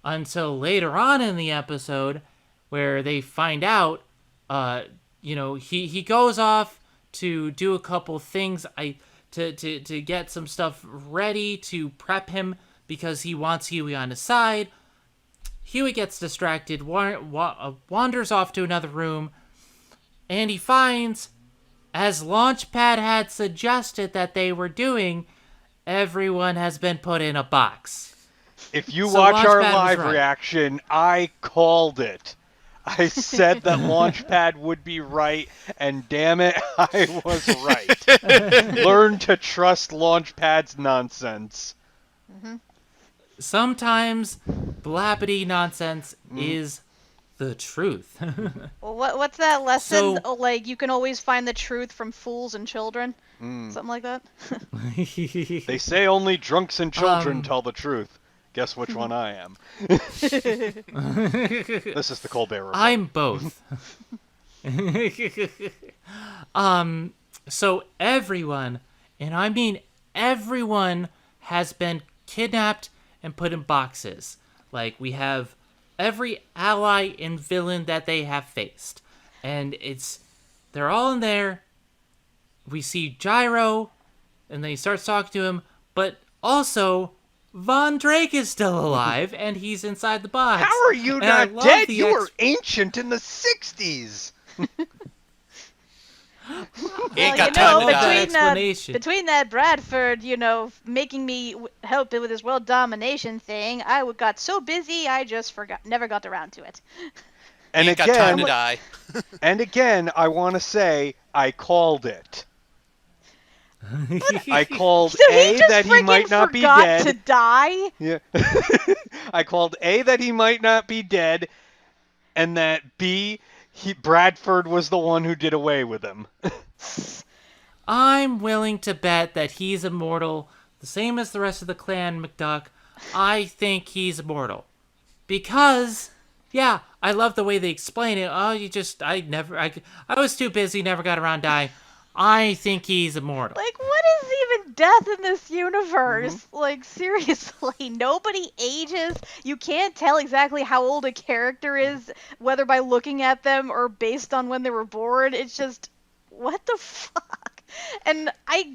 Until later on in the episode, where they find out, he goes off to do a couple things to get some stuff ready to prep him because he wants Huey on his side. Huey gets distracted, wanders off to another room, and he finds, as Launchpad had suggested that they were doing, everyone has been put in a box. If you So watch our Launchpad was live right. reaction, I called it. I said that Launchpad would be right, and damn it, I was right. Learn to trust Launchpad's nonsense. Sometimes blabbity nonsense is the truth. Well, what's that lesson? So- Oh, like, you can always find the truth from fools and children? Something like that? They say only drunks and children Um, tell the truth. Guess which one I am. This is the Colbert Report. I'm both. So everyone, and I mean everyone, has been kidnapped and put in boxes. Like, we have every ally and villain that they have faced. And they're all in there. We see Gyro, and then he starts talking to him, but also Von Drake is still alive, and he's inside the box. How are you And I not love dead? the You were ancient in the 60s. He ain't Well, got time to die. explanation. between that Bradford, making me help with his world domination thing, I got so busy I just never got around to it. And He ain't got time again, to die. and again, I want to say I called it. I called So he A just that he friggin' might not be forgot dead. to die? Yeah. I called A that he might not be dead, and that B, Bradford was the one who did away with him. I'm willing to bet that he's immortal, the same as the rest of the clan, McDuck. I think he's immortal. Because, yeah, I love the way they explain it. Oh, I was too busy, never got around to die. I think he's immortal. Like, what is even death in this universe? Like, seriously, nobody ages. You can't tell exactly how old a character is, whether by looking at them or based on when they were born. It's just, what the fuck? And I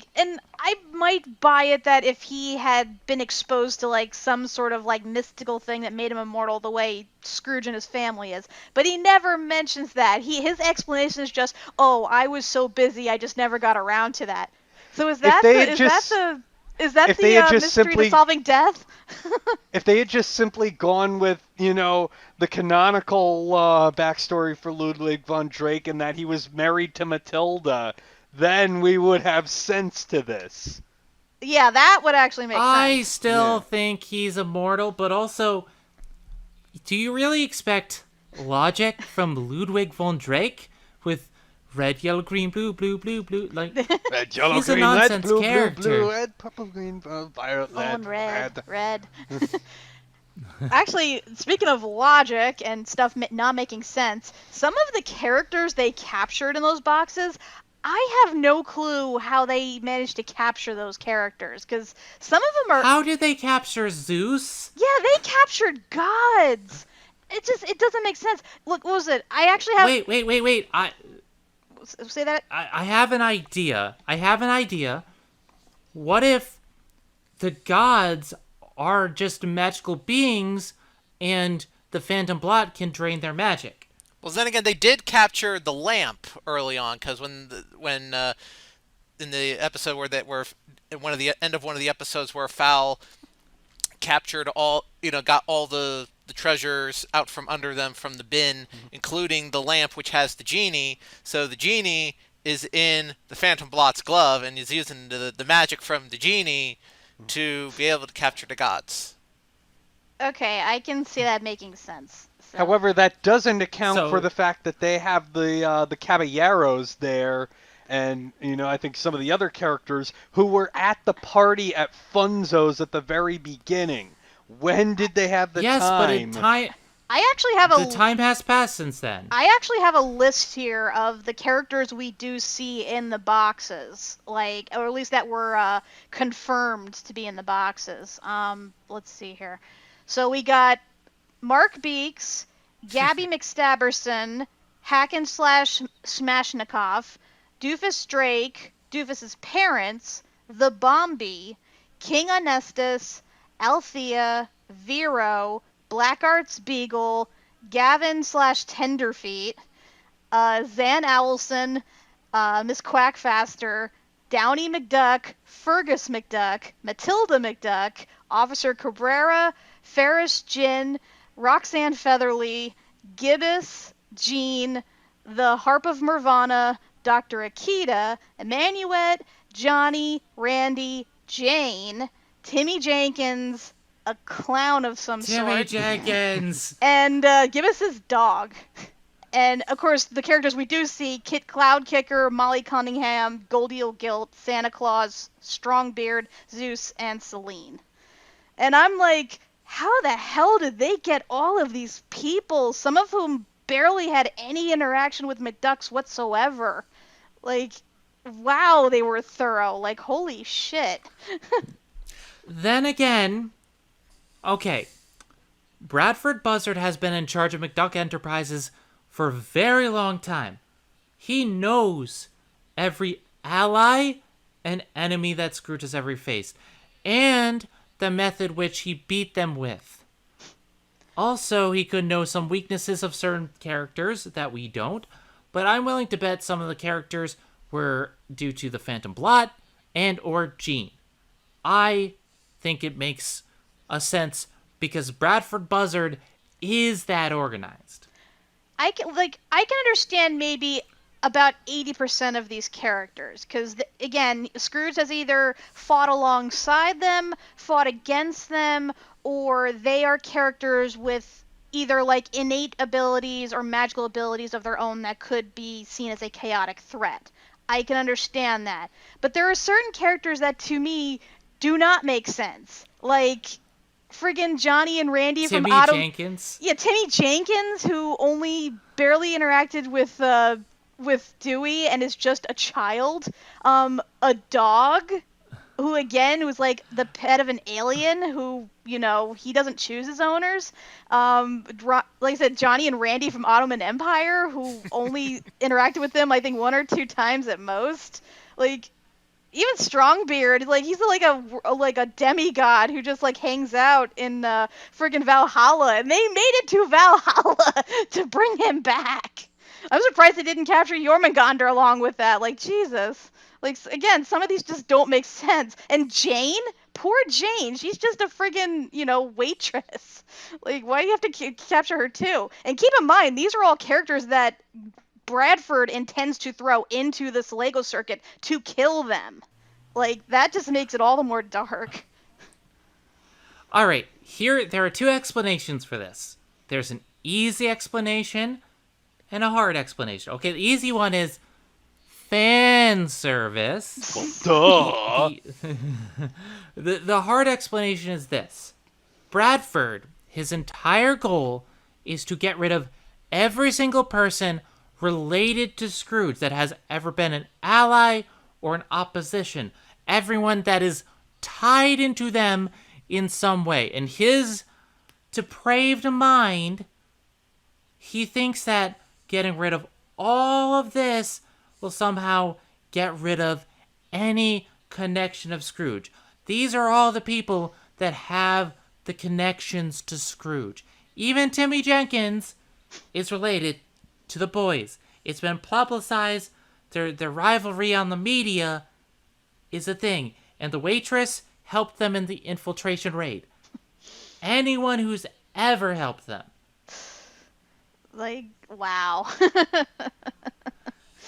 might buy it that if he had been exposed to like some sort of like mystical thing that made him immortal the way Scrooge and his family is, but he never mentions that. His explanation is just, "Oh, I was so busy, I just never got around to that." So is that the mystery to solving death? If they had just simply gone with, the canonical backstory for Ludwig von Drake and that he was married to Matilda, then we would have sense to this. Yeah, that would actually make sense. I still think he's immortal, but also, do you really expect logic from Ludwig von Drake with red, yellow, green, blue, blue, blue, blue? Like, Red, yellow, he's a green, red, nonsense blue, character. blue, blue, red, purple, green, violet, Oh, and red. red. Actually, speaking of logic and stuff not making sense, some of the characters they captured in those boxes, I have no clue how they managed to capture those characters, because some of them are... How did they capture Zeus? Yeah, they captured gods! It doesn't make sense. Look, what was it? I actually have... Wait. Say that? I have an idea. What if the gods are just magical beings and the Phantom Blot can drain their magic? Well, then again, they did capture the lamp early on, because when in the episode one of the episodes where f.o.w.l captured got all the treasures out from under them from the bin, including the lamp, which has the genie. So the genie is in the Phantom Blot's glove and is using the magic from the genie to be able to capture the gods. Okay, I can see that making sense. So. However, that doesn't account for the fact that they have the caballeros there, and I think some of the other characters who were at the party at Funzo's at the very beginning. When did they have the time? Yes, but I actually have the time has passed since then. I actually have a list here of the characters we do see in the boxes, or at least that were confirmed to be in the boxes. Let's see here. So we got Mark Beeks, Gabby McStabberson, Hack and Slash Smashnikov, Doofus Drake, Doofus's parents, the Bombi, King Onestus, Althea, Vero, Black Arts Beagle, Gavin slash Tenderfeet, Zan Owlson, Miss Quackfaster, Downey McDuck, Fergus McDuck, Matilda McDuck, Officer Cabrera, Ferris Jin, Roxanne Featherly, Gibbous, Jean, the Harp of Nirvana, Dr. Akita, Emmanuette, Johnny, Randy, Jane, Timmy Jenkins, a clown of some Timmy sort, Jenkins! and Gibbous' dog. And, of course, the characters we do see, Kit Cloudkicker, Molly Cunningham, Goldie O'Gilt, Santa Claus, Strongbeard, Zeus, and Celine. And I'm like, how the hell did they get all of these people, some of whom barely had any interaction with McDucks whatsoever? Like, wow, they were thorough. Like, holy shit. Then again, okay, Bradford Buzzard has been in charge of McDuck Enterprises for a very long time. He knows every ally and enemy that Scrooge has ever faced, and the method which he beat them with. Also, he could know some weaknesses of certain characters that we don't, but I'm willing to bet some of the characters were due to the Phantom Blot and or Gene. I think it makes a sense because Bradford Buzzard is that organized. I can understand maybe about 80% of these characters, because again, Scrooge has either fought alongside them, fought against them, or they are characters with either like innate abilities or magical abilities of their own that could be seen as a chaotic threat. I can understand that. But there are certain characters that to me do not make sense. Like friggin' Johnny and Randy Timmy from Auto... Jenkins. Yeah, Timmy Jenkins, who only barely interacted with Dewey and is just a child. A dog, who again was like the pet of an alien who, you know, he doesn't choose his owners. Like I said, Johnny and Randy from Ottoman Empire, who only interacted with them, I think, 1 or 2 times at most. Like, even Strongbeard, like, he's like a demigod who just like hangs out in friggin' Valhalla, and they made it to Valhalla to bring him back. I'm surprised they didn't capture Jormungandr along with that. Like, Jesus. Like, again, some of these just don't make sense. And Jane? Poor Jane. She's just a friggin', you know, waitress. Like, why do you have to capture her too? And keep in mind, these are all characters that Bradford intends to throw into this Lego circuit to kill them. Like, that just makes it all the more dark. All right, there are 2 explanations for this. There's an easy explanation and a hard explanation. Okay, the easy one is fan service. Well, duh. The hard explanation is this. Bradford, his entire goal is to get rid of every single person related to Scrooge that has ever been an ally or an opposition. Everyone that is tied into them in some way. In his depraved mind, he thinks that getting rid of all of this will somehow get rid of any connection of Scrooge. These are all the people that have the connections to Scrooge. Even Timmy Jenkins is related to the boys. It's been publicized. Their rivalry on the media is a thing. And the waitress helped them in the infiltration raid. Anyone who's ever helped them. Like, wow.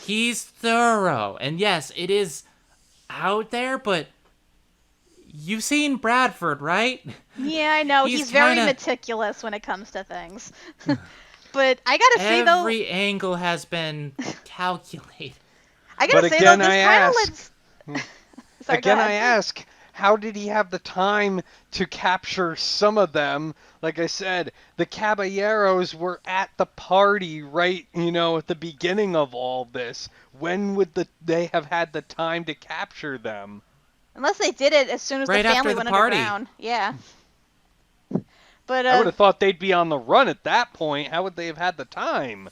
He's thorough. And yes, it is out there, but you've seen Bradford, right? Yeah, I know. He's very meticulous when it comes to things. But I gotta say, though... Every angle has been calculated. I gotta say, though, this kind of lets... Sorry, again, I ask, how did he have the time to capture some of them? Like I said, the Caballeros were at the party right, at the beginning of all this. When would they have had the time to capture them? Unless they did it as soon as right the family after went the party. underground. Yeah. But I would have thought they'd be on the run at that point. How would they have had the time?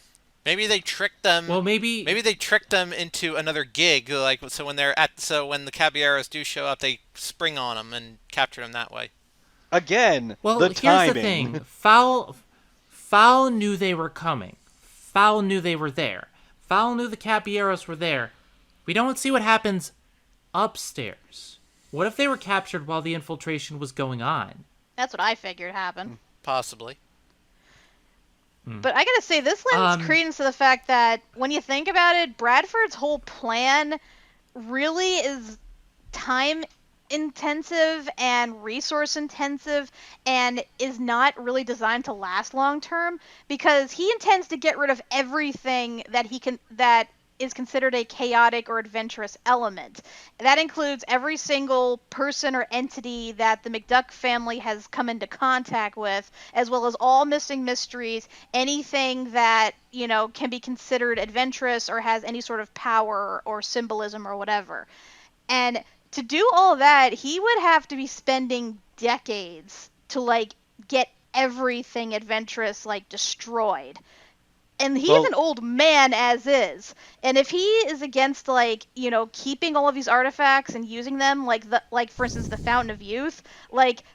Maybe they tricked them. Well, maybe. Maybe they tricked them into another gig. Like so, when the Caballeros do show up, they spring on them and capture them that way. Again, Well, the here's the timing. thing. Fowl knew they were coming. Fowl knew they were there. Fowl knew the Caballeros were there. We don't see what happens upstairs. What if they were captured while the infiltration was going on? That's what I figured happened. Possibly. But I gotta say, this lends credence to the fact that when you think about it, Bradford's whole plan really is time intensive and resource intensive and is not really designed to last long term, because he intends to get rid of everything that is considered a chaotic or adventurous element. That includes every single person or entity that the McDuck family has come into contact with, as well as all missing mysteries, anything that, can be considered adventurous or has any sort of power or symbolism or whatever. And to do all that, he would have to be spending decades to, get everything adventurous, destroyed. And he's an old man as is. And if he is against keeping all of these artifacts and using them, for instance the Fountain of Youth,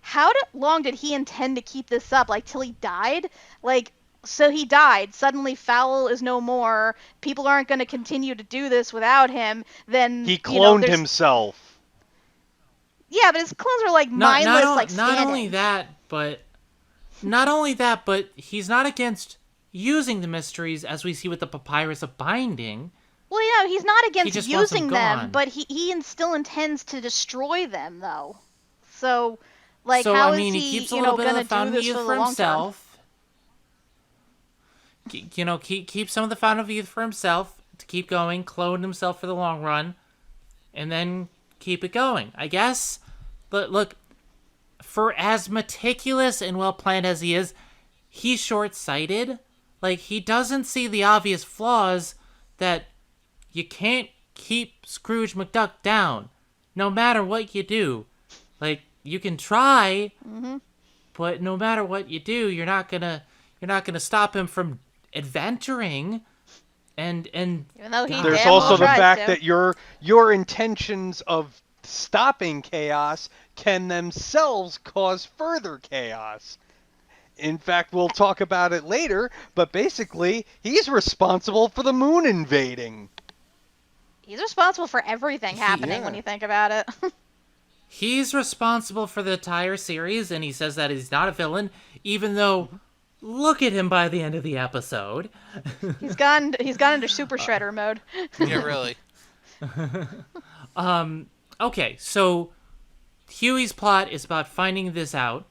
how long did he intend to keep this up? Till he died? So he died. Suddenly Fowl is no more. People aren't going to continue to do this without him. Then he cloned himself. Yeah, but his clones are mindless, Not only that, but he's not against using the mysteries, as we see with the Papyrus of Binding. Well, he's not against using them, gone. but he still intends to destroy them, though. So, how is he keeps a little bit of the Fountain of Youth for himself. Keep some of the Fountain of Youth for himself to keep going, clone himself for the long run, and then keep it going, I guess. But look, for as meticulous and well planned as he is, he's short-sighted. He doesn't see the obvious flaws that you can't keep Scrooge McDuck down, no matter what you do. You can try, but no matter what you do, you're not gonna stop him from adventuring. And even though there's also the fact that your intentions of stopping chaos can themselves cause further chaos. In fact, we'll talk about it later, but basically, he's responsible for the moon invading. He's responsible for everything happening when you think about it. He's responsible for the entire series, and he says that he's not a villain, even though, look at him by the end of the episode. He's gone into Super Shredder mode. Yeah, really. Okay, so Huey's plot is about finding this out.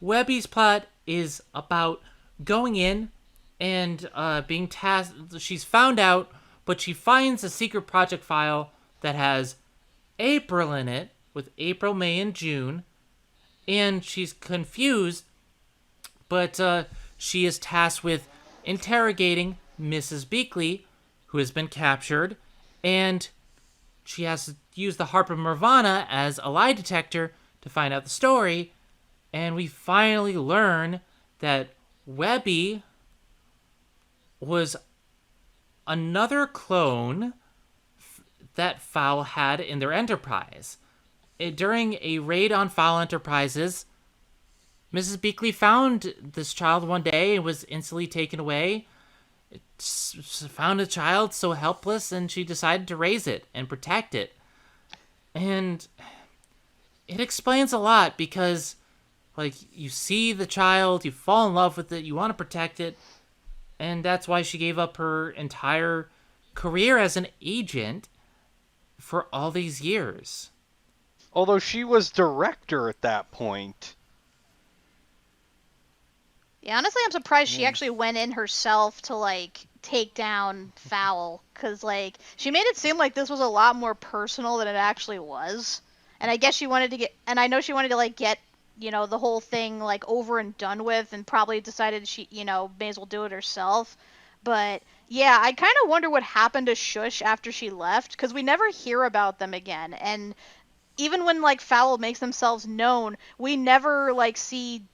Webby's plot is about going in and being tasked. She's found out, but she finds a secret project file that has April in it, with April, May, and June, and she's confused, but she is tasked with interrogating Mrs. Beakley, who has been captured, and she has to use the Harp of Nirvana as a lie detector to find out the story. And we finally learn that Webby was another clone that f.o.w.l had in their enterprise. During a raid on f.o.w.l Enterprises, Mrs. Beakley found this child one day and was instantly taken away. Found a child so helpless, and she decided to raise it and protect it. And it explains a lot, because you see the child, you fall in love with it, you want to protect it, and that's why she gave up her entire career as an agent for all these years. Although she was director at that point. Yeah, honestly, I'm surprised she actually went in herself to, take down f.o.w.l, because, she made it seem like this was a lot more personal than it actually was. And I guess she wanted to get the whole thing, over and done with, and probably decided she, may as well do it herself. But, yeah, I kind of wonder what happened to Shush after she left, because we never hear about them again. And even when, f.o.w.l makes themselves known, we never, see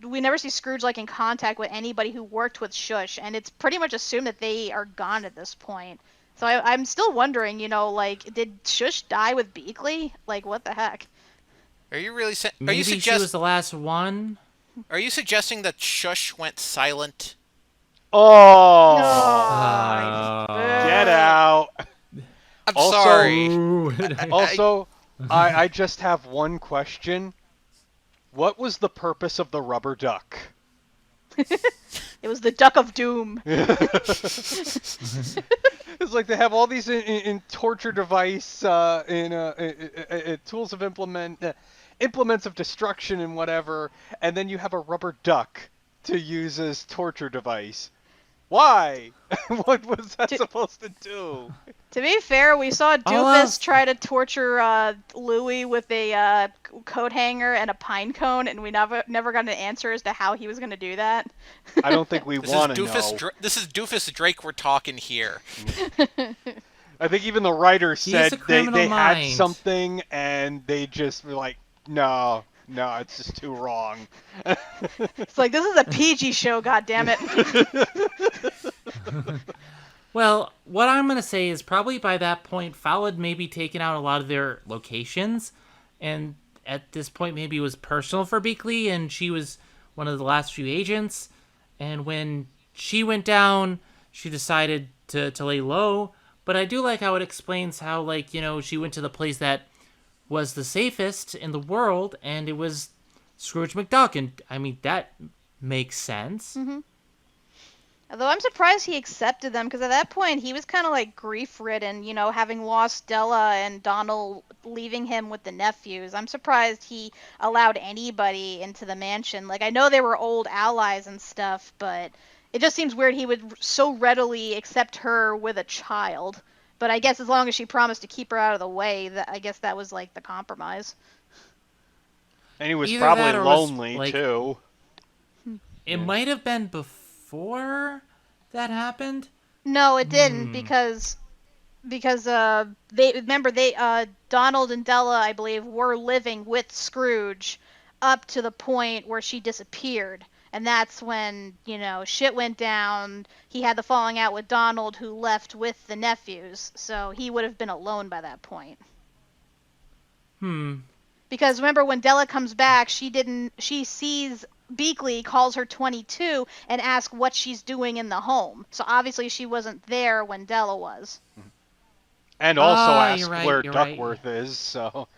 we never see Scrooge like in contact with anybody who worked with Shush, and it's pretty much assumed that they are gone at this point. So I'm still wondering, like, did Shush die with Beakley? Like, what the heck? Are you really Maybe she was the last one. Are you suggesting that Shush went silent? Oh, get No. out. I'm Also- sorry. Also, I just have one question. What was the purpose of the rubber duck? It was the Duck of Doom. It's like they have all these in torture device, tools of implements of destruction and whatever, and then you have a rubber duck to use as torture device. Why? What was that supposed to do? To be fair, we saw Doofus try to torture Louie with a coat hanger and a pine cone, and we never got an answer as to how he was going to do that. I don't think we want to know. This is Doofus Drake we're talking here. I think even the writer said they had mind. something, and they just were like, no, it's just too wrong. It's like, this is a PG show, goddammit. Well, what I'm going to say is probably by that point, f.o.w.l had maybe taken out a lot of their locations, and at this point maybe it was personal for Beakley, and she was one of the last few agents, and when she went down, she decided to lay low, but I do like how it explains how, like, she went to the place that was the safest in the world, and it was Scrooge McDuck, and, I mean, that makes sense. Mm-hmm. Although I'm surprised he accepted them, because at that point he was kind of like grief-ridden, having lost Della and Donald leaving him with the nephews. I'm surprised he allowed anybody into the mansion. Like, I know they were old allies and stuff, but it just seems weird he would so readily accept her with a child. But I guess as long as she promised to keep her out of the way, I guess that was like the compromise. And he was Either probably that or lonely, too. It might have been before that happened. No, it didn't, because Donald and Della, I believe, were living with Scrooge up to the point where she disappeared. And that's when, shit went down. He had the falling out with Donald, who left with the nephews. So he would have been alone by that point. Because remember, when Della comes back, she sees Beakley, calls her 22, and asks what she's doing in the home. So obviously she wasn't there when Della was. And also asked right, where you're Duckworth is, so...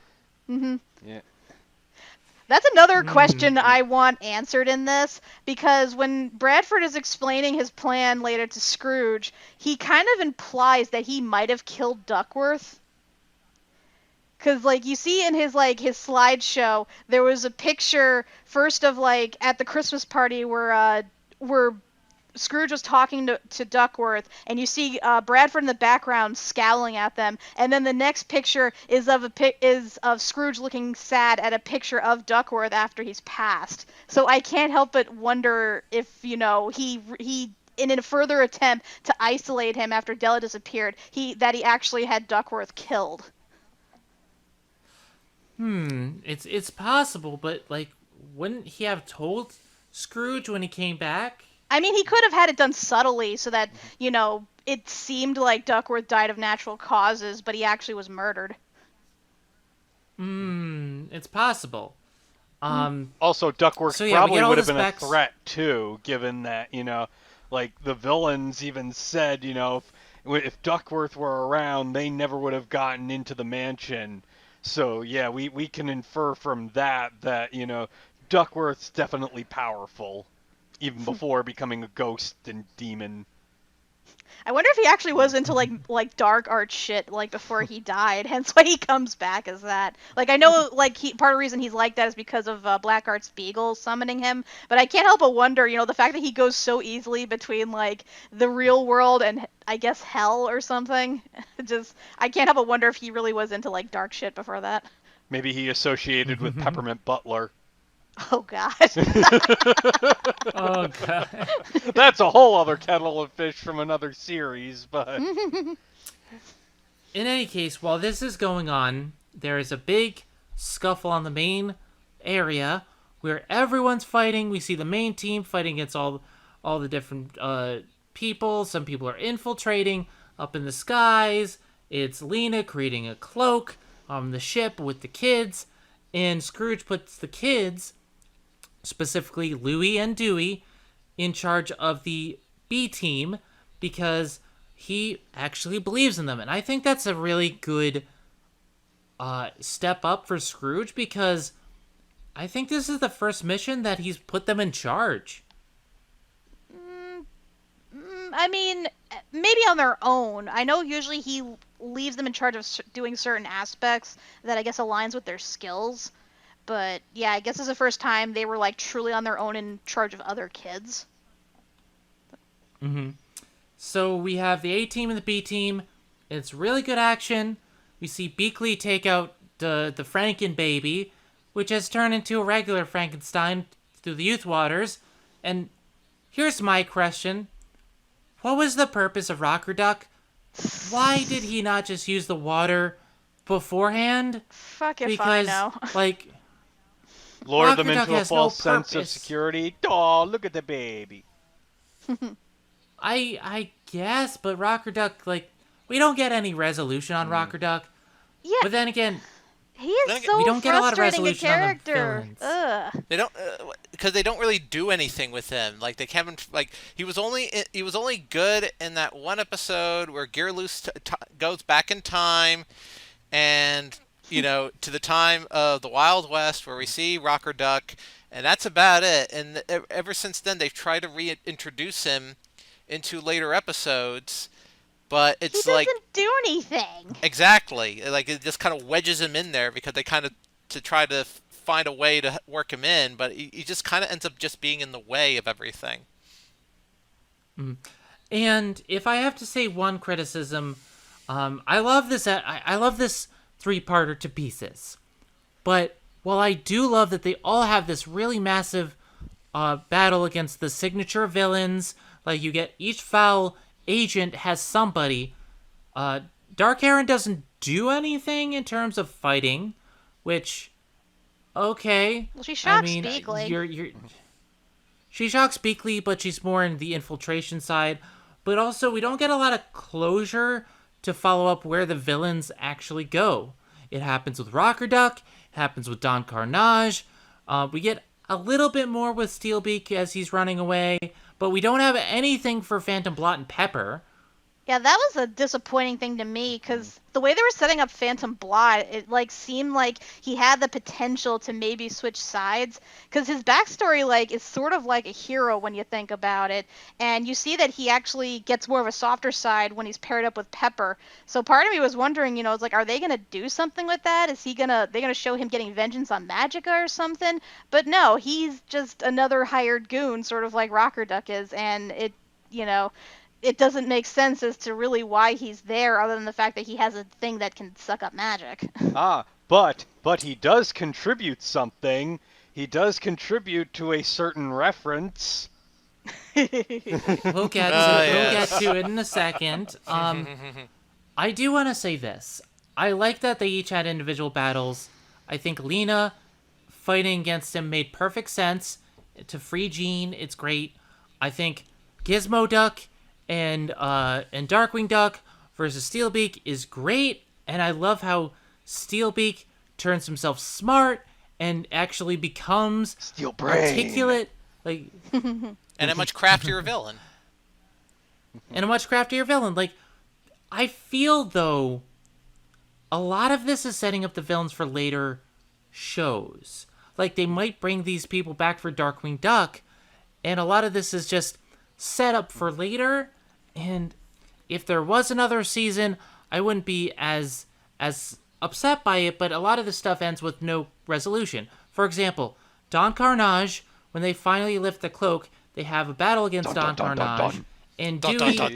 Mm-hmm. Yeah. That's another question I want answered in this, because when Bradford is explaining his plan later to Scrooge, he kind of implies that he might have killed Duckworth. Because, like, you see in his slideshow, there was a picture first of, like, at the Christmas party where Scrooge was talking to Duckworth, and you see Bradford in the background scowling at them, and then the next picture is of Scrooge looking sad at a picture of Duckworth after he's passed. So I can't help but wonder if, he in a further attempt to isolate him after Della disappeared, he actually had Duckworth killed. It's possible, but, like, wouldn't he have told Scrooge when he came back? I mean, he could have had it done subtly so that, it seemed like Duckworth died of natural causes, but he actually was murdered. It's possible. Also, Duckworth we probably get all would have this been back... a threat, too, given that, like, the villains even said, if Duckworth were around, they never would have gotten into the mansion. So, yeah, we can infer from that, Duckworth's definitely powerful, even before becoming a ghost and demon. I wonder if he actually was into, like dark art shit, like, before he died, hence why he comes back as that. Like, I know, like, part of the reason he's like that is because of Black Art Spiegel summoning him, but I can't help but wonder, the fact that he goes so easily between, like, the real world and, I guess, hell or something. I can't help but wonder if he really was into, like, dark shit before that. Maybe he associated with Peppermint Butler. Oh, God. Oh, God. That's a whole other kettle of fish from another series, but... In any case, while this is going on, there is a big scuffle on the main area where everyone's fighting. We see the main team fighting against all the different people. Some people are infiltrating up in the skies. It's Lena creating a cloak on the ship with the kids, and Scrooge puts the kids, specifically Louie and Dewey, in charge of the B team because he actually believes in them. And I think that's a really good step up for Scrooge because I think this is the first mission that he's put them in charge. I mean, maybe on their own. I know usually he leaves them in charge of doing certain aspects that I guess aligns with their skills. But yeah, I guess it's the first time they were like truly on their own in charge of other kids. Mm-hmm. So we have the A team and the B team. It's really good action. We see Beakley take out the Franken baby, which has turned into a regular Frankenstein through the youth waters. And here's my question. What was the purpose of Rocker Duck? Why did he not just use the water beforehand? Fuck if because, I know. like, Lure Rocker them Duck into a has no false sense of purpose. security. Oh, look at the baby. I guess, but Rocker Duck, like, we don't get any resolution on Rocker Duck. Yeah, But then again, he is so we don't get a lot of frustrating a resolution on the character. villains. Ugh. They don't, because they don't really do anything with him. Like they haven't, like he was only good in that one episode where Gearloose goes back in time, and to the time of the Wild West where we see Rocker Duck, and that's about it. And ever since then, they've tried to reintroduce him into later episodes. But it's he doesn't like do anything. exactly like it just kind of wedges him in there because they kind of to try to find a way to work him in, but he just kind of ends up just being in the way of everything. And if I have to say one criticism, I love this. I love this three-parter to pieces. But while I do love that they all have this really massive battle against the signature villains, like you get each f.o.w.l agent has somebody. Dark Aaron doesn't do anything in terms of fighting, which, okay. Well, she shocks I mean, Beakley. She shocks Beakley, but she's more in the infiltration side. But also, we don't get a lot of closure to follow up where the villains actually go. It happens with Rocker Duck. It happens with Don Carnage. We get a little bit more with Steelbeak as he's running away. But we don't have anything for Phantom Blot and Pepper. Yeah, that was a disappointing thing to me because the way they were setting up Phantom Blot, it like seemed like he had the potential to maybe switch sides because his backstory like is sort of like a hero when you think about it, and you see that he actually gets more of a softer side when he's paired up with Pepper. So part of me was wondering, it's like, are they gonna do something with that? Is they gonna show him getting vengeance on Magica or something? But no, he's just another hired goon, sort of like Rocker Duck is, and it doesn't make sense as to really why he's there other than the fact that he has a thing that can suck up magic. But he does contribute something. He does contribute to a certain reference. We'll get to it in a second. I do want to say this. I like that they each had individual battles. I think Lena fighting against him made perfect sense. To free Jean, it's great. I think Gizmo Duck and Darkwing Duck versus Steelbeak is great, and I love how Steelbeak turns himself smart and actually becomes Steel brain. Articulate, like, and a much craftier villain. Like, I feel though a lot of this is setting up the villains for later shows. Like, they might bring these people back for Darkwing Duck, and a lot of this is just set up for later. And if there was another season, I wouldn't be as upset by it, but a lot of the stuff ends with no resolution. For example, Don Carnage, when they finally lift the cloak, they have a battle against Don Carnage. And Dewey... I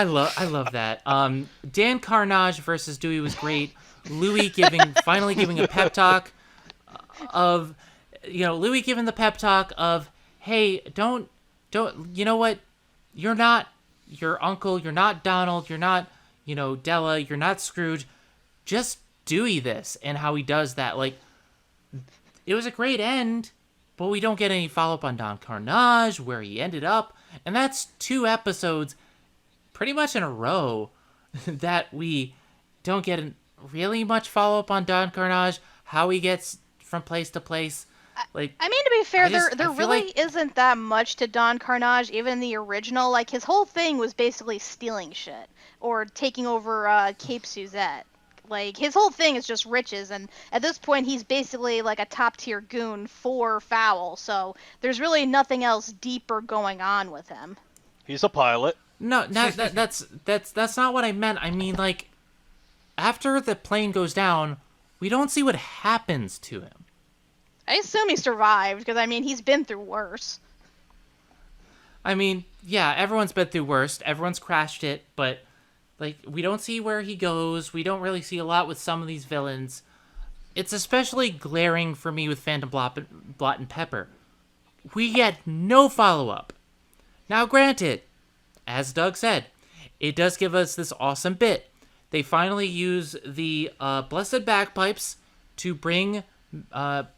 love that. Dan Carnage versus Dewey was great. Louie finally giving a pep talk of... Louie giving the pep talk of, hey, don't, you know what? You're not your uncle. You're not Donald. You're not, Della. You're not Scrooge. just Dewey this and how he does that. Like, it was a great end, but we don't get any follow-up on Don Carnage, where he ended up. And that's 2 episodes pretty much in a row that we don't get really much follow-up on Don Carnage, how he gets from place to place. Like, I mean, to be fair, there feel really like- isn't that much to Don Carnage, even in the original. Like, his whole thing was basically stealing shit or taking over Cape Suzette. Like, his whole thing is just riches, and at this point, he's basically like a top-tier goon for f.o.w.l, so there's really nothing else deeper going on with him. He's a pilot. No, that's not what I meant. I mean, like, after the plane goes down, we don't see what happens to him. I assume he survived, because, I mean, he's been through worse. I mean, yeah, everyone's been through worse. Everyone's crashed it, but, like, we don't see where he goes. We don't really see a lot with some of these villains. It's especially glaring for me with Phantom Blot and Pepper. We get no follow-up. Now, granted, as Doug said, it does give us this awesome bit. They finally use the Blessed Bagpipes to bring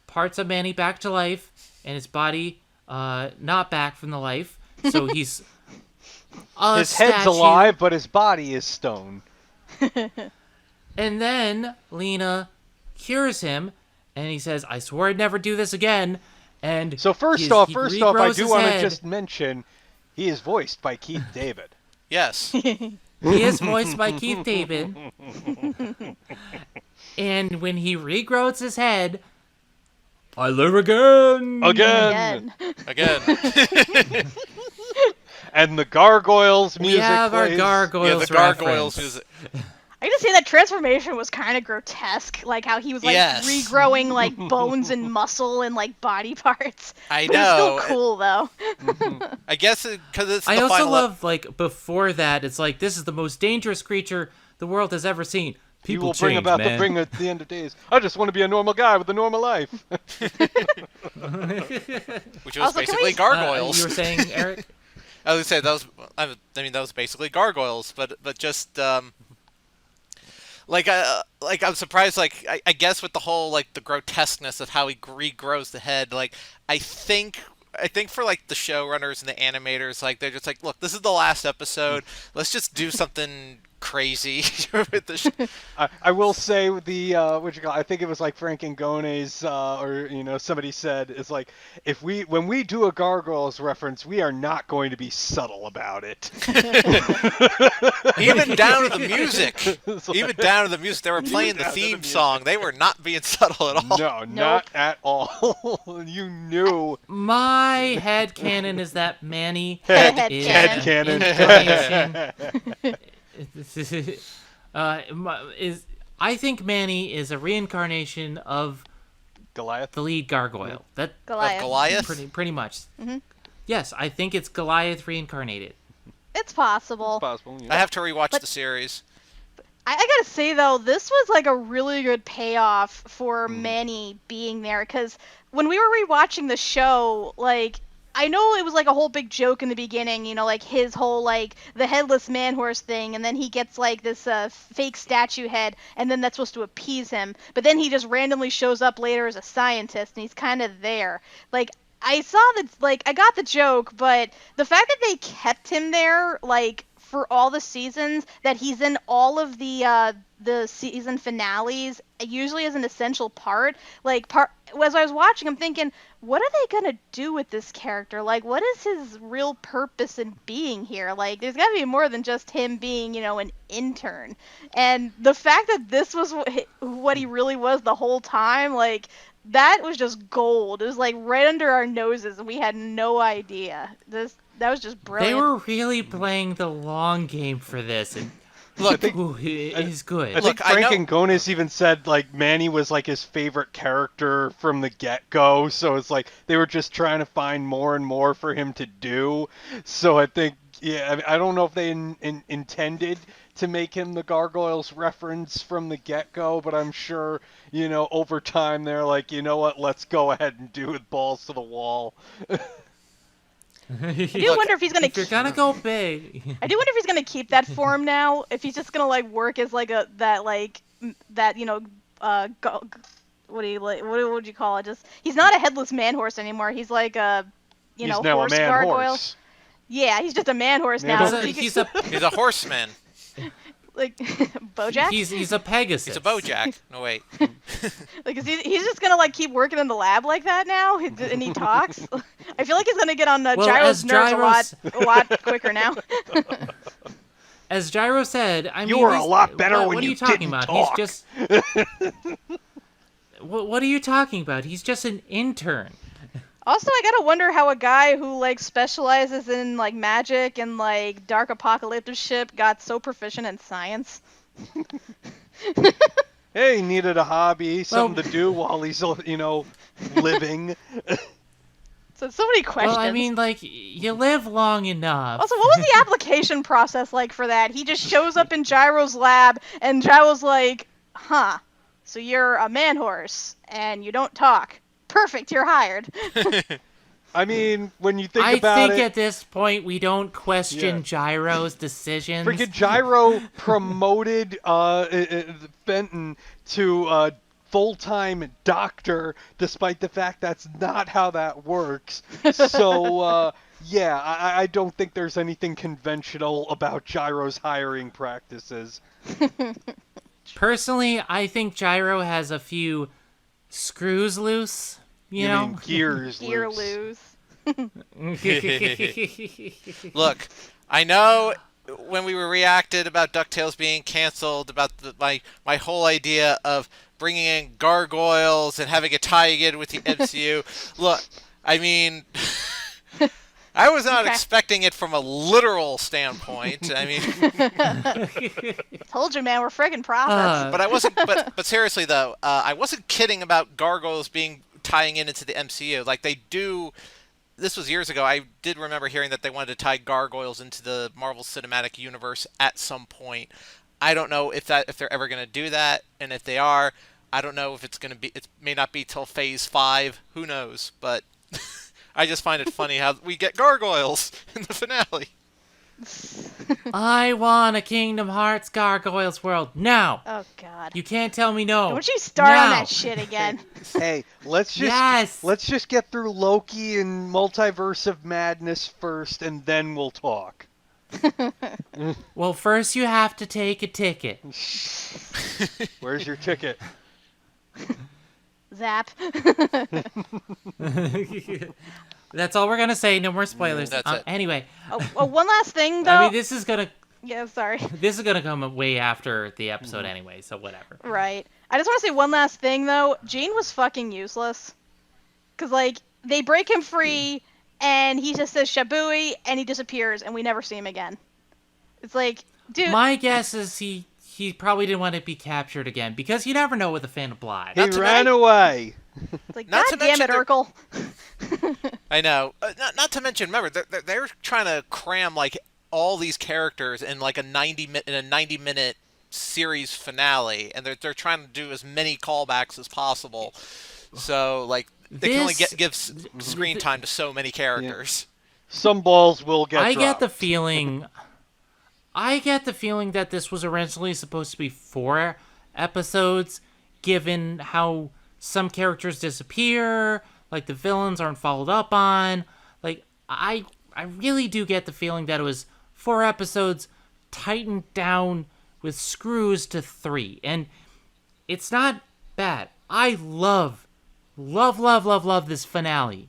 parts of Manny back to life, and his body not back from the life. So he's a His head's statue. alive, but his body is stone. And then Lena cures him, and he says, "I swore I'd never do this again." And So first he off, I regrows do his want to head. just mention he is voiced by Keith David. Yes. He is voiced by Keith David. And when he regrows his head, I live again. Again. Again. Again. And the gargoyles We music have our plays. gargoyles. Yeah, the gargoyles reference. is I just say that transformation was kind of grotesque, like how he was like Yes. regrowing like bones and muscle and like body parts. I But know. it's still cool though. I guess because it's the I also final love, like, before that, it's like, this is the most dangerous creature the world has ever seen. He People will bring change, about man. the end of days. I just want to be a normal guy with a normal life. which was Also, can basically we- gargoyles. You were saying, Eric? I was gonna say that was. I mean, that was basically gargoyles, but just like I'm surprised. Like I guess with the whole like the grotesqueness of how he regrows the head. Like I think for like the showrunners and the animators, like they're just like, look, this is the last episode. Let's just do something crazy with the. I will say the I think it was like Frank Angone's or somebody said it's like when we do a gargoyles reference, we are not going to be subtle about it. Even down to the music. It's like- Even down to the music. They were playing the down to the theme music. song. They were not being subtle at all. No, not at all. You knew. My headcanon is that Manny Head is canon. an incarnation. I think Manny is a reincarnation of Goliath. the lead gargoyle. That Goliath. Goliath? pretty much. Mhm. Yes, I think it's Goliath reincarnated. It's possible. It's possible. I have to rewatch But- the series. I gotta say though, this was like a really good payoff for Manny being there, because when we were rewatching the show, like, I know it was like a whole big joke in the beginning, like his whole like the headless man horse thing, and then he gets like this fake statue head, and then that's supposed to appease him, but then he just randomly shows up later as a scientist, and he's kind of there. Like, I saw that, like, I got the joke, but the fact that they kept him there, like, for all the seasons, that he's in all of the season finales, usually as an essential part. Like, as I was watching, I'm thinking, what are they gonna do with this character? Like, what is his real purpose in being here? Like, there's gotta be more than just him being, an intern. And the fact that this was what he really was the whole time, like, that was just gold. It was like right under our noses, and we had no idea. That was just brilliant. They were really playing the long game for this, and Look, ooh, it is good. I think Look, I Frank Angones even said like Manny was like his favorite character from the get-go, so it's like they were just trying to find more and more for him to do. So I think, yeah, I don't know if they intended to make him the Gargoyles reference from the get-go, but I'm sure, over time they're like, you know what, let's go ahead and do it balls to the wall. I do wonder if he's gonna. If you're gonna go big, I do wonder if he's gonna keep that form now. If he's just gonna like work as like that like that what do you like? What would you call it? Just he's not a headless man horse anymore. He's like a He's now a horse man gargoyle. horse. Yeah, he's just a man horse Man now. horse. He's a He's a horseman. like Bojack. he's a Pegasus. He's a Bojack. No wait. Like, he's just gonna like keep working in the lab like that now, and he talks. I feel like he's gonna get on Gyro's nerves a lot quicker now. As Gyro said, I mean, You were a lot better when what are you you talking didn't about? talk. He's just. What are you talking about? He's just an intern. Also, I gotta wonder how a guy who like specializes in like magic and like dark apocalyptic shit got so proficient in science. Hey, he needed a hobby, something to do while he's, living. So many questions. Well, I mean, like, you live long enough. Also, what was the application process like for that? He just shows up in Gyro's lab, and Gyro's like, huh, so you're a man horse, and you don't talk. Perfect, you're hired. I mean, when you think I about think it, at this point we don't question Gyro's decisions. freaking Gyro promoted Fenton to full-time doctor, despite the fact that's not how that works. So, yeah, I don't think there's anything conventional about Gyro's hiring practices. Personally, I think Gyro has a few screws loose. You know? mean gears Gear loose. Look, I know when we were reacted about DuckTales being canceled, about my whole idea of bringing in gargoyles and having it tie in with the MCU. Look, I mean, I was not expecting it from a literal standpoint. I mean, Told you, man, we're friggin' prophets. but I wasn't. But seriously though, I wasn't kidding about gargoyles tying into the MCU. Like they do. This was years ago. I did remember hearing that they wanted to tie gargoyles into the Marvel Cinematic Universe at some point. I don't know if they're ever going to do that, and if they are, I don't know if it's going to be. It may not be till Phase 5. Who knows? But I just find it funny how we get gargoyles in the finale. I want a Kingdom Hearts Gargoyles world now. Oh God. You can't tell me no. Don't you start on Now. that shit again. Hey, let's just get through Loki and Multiverse of Madness first, and then we'll talk. Well, first you have to take a ticket. Where's your ticket? Zap. That's all we're gonna say. No more spoilers. That's it. Anyway, One last thing though. I mean, this is gonna come way after the episode anyway, so whatever. Right. I just want to say one last thing though. Gene was fucking useless. Cause like they break him free, and he just says Shabooey, and he disappears, and we never see him again. It's like, dude. My guess is he probably didn't want to be captured again, because you never know with a fan of blood. He ran away. It's like, Not God to damn it, mention Urkel. I know. Not to mention, remember, they're trying to cram like all these characters in like a 90-minute series finale, and they're trying to do as many callbacks as possible. So like they can only give screen time to so many characters. Some balls will get I dropped. get the feeling that this was originally supposed to be 4 episodes, given how some characters disappear, like the villains aren't followed up on. Like I really do get the feeling that it was 4 episodes tightened down with screws to 3, and it's not bad. I love this finale,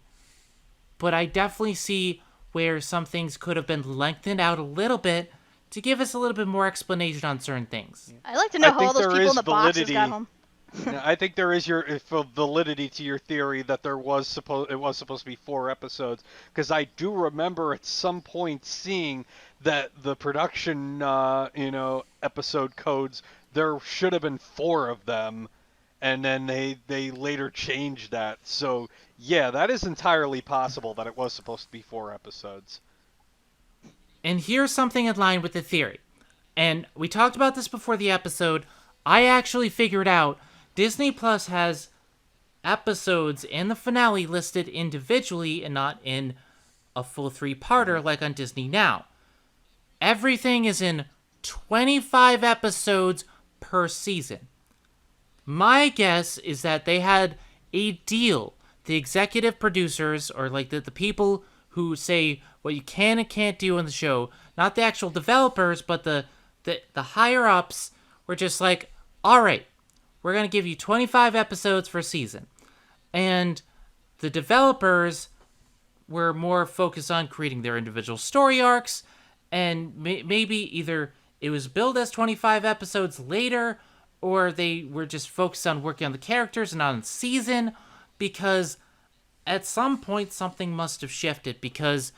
but I definitely see where some things could have been lengthened out a little bit to give us a little bit more explanation on certain things. I'd like to know I how think all those there people is in the boxes got validity. home. Yeah, I think there is validity to your theory that it was supposed to be 4 episodes, because I do remember at some point seeing that the production episode codes, there should have been 4 of them, and then they later changed that. So yeah, that is entirely possible that it was supposed to be 4 episodes. And here's something in line with the theory. And we talked about this before the episode. I actually figured out Disney Plus has episodes in the finale listed individually and not in a full 3-parter like on Disney Now. Everything is in 25 episodes per season. My guess is that they had a deal. The executive producers, or like the people who say what you can and can't do on the show, not the actual developers, but the higher ups, were just like, all right, we're going to give you 25 episodes for a season. And the developers were more focused on creating their individual story arcs, and maybe either it was billed as 25 episodes later, or they were just focused on working on the characters and on the season, because at some point something must have shifted, because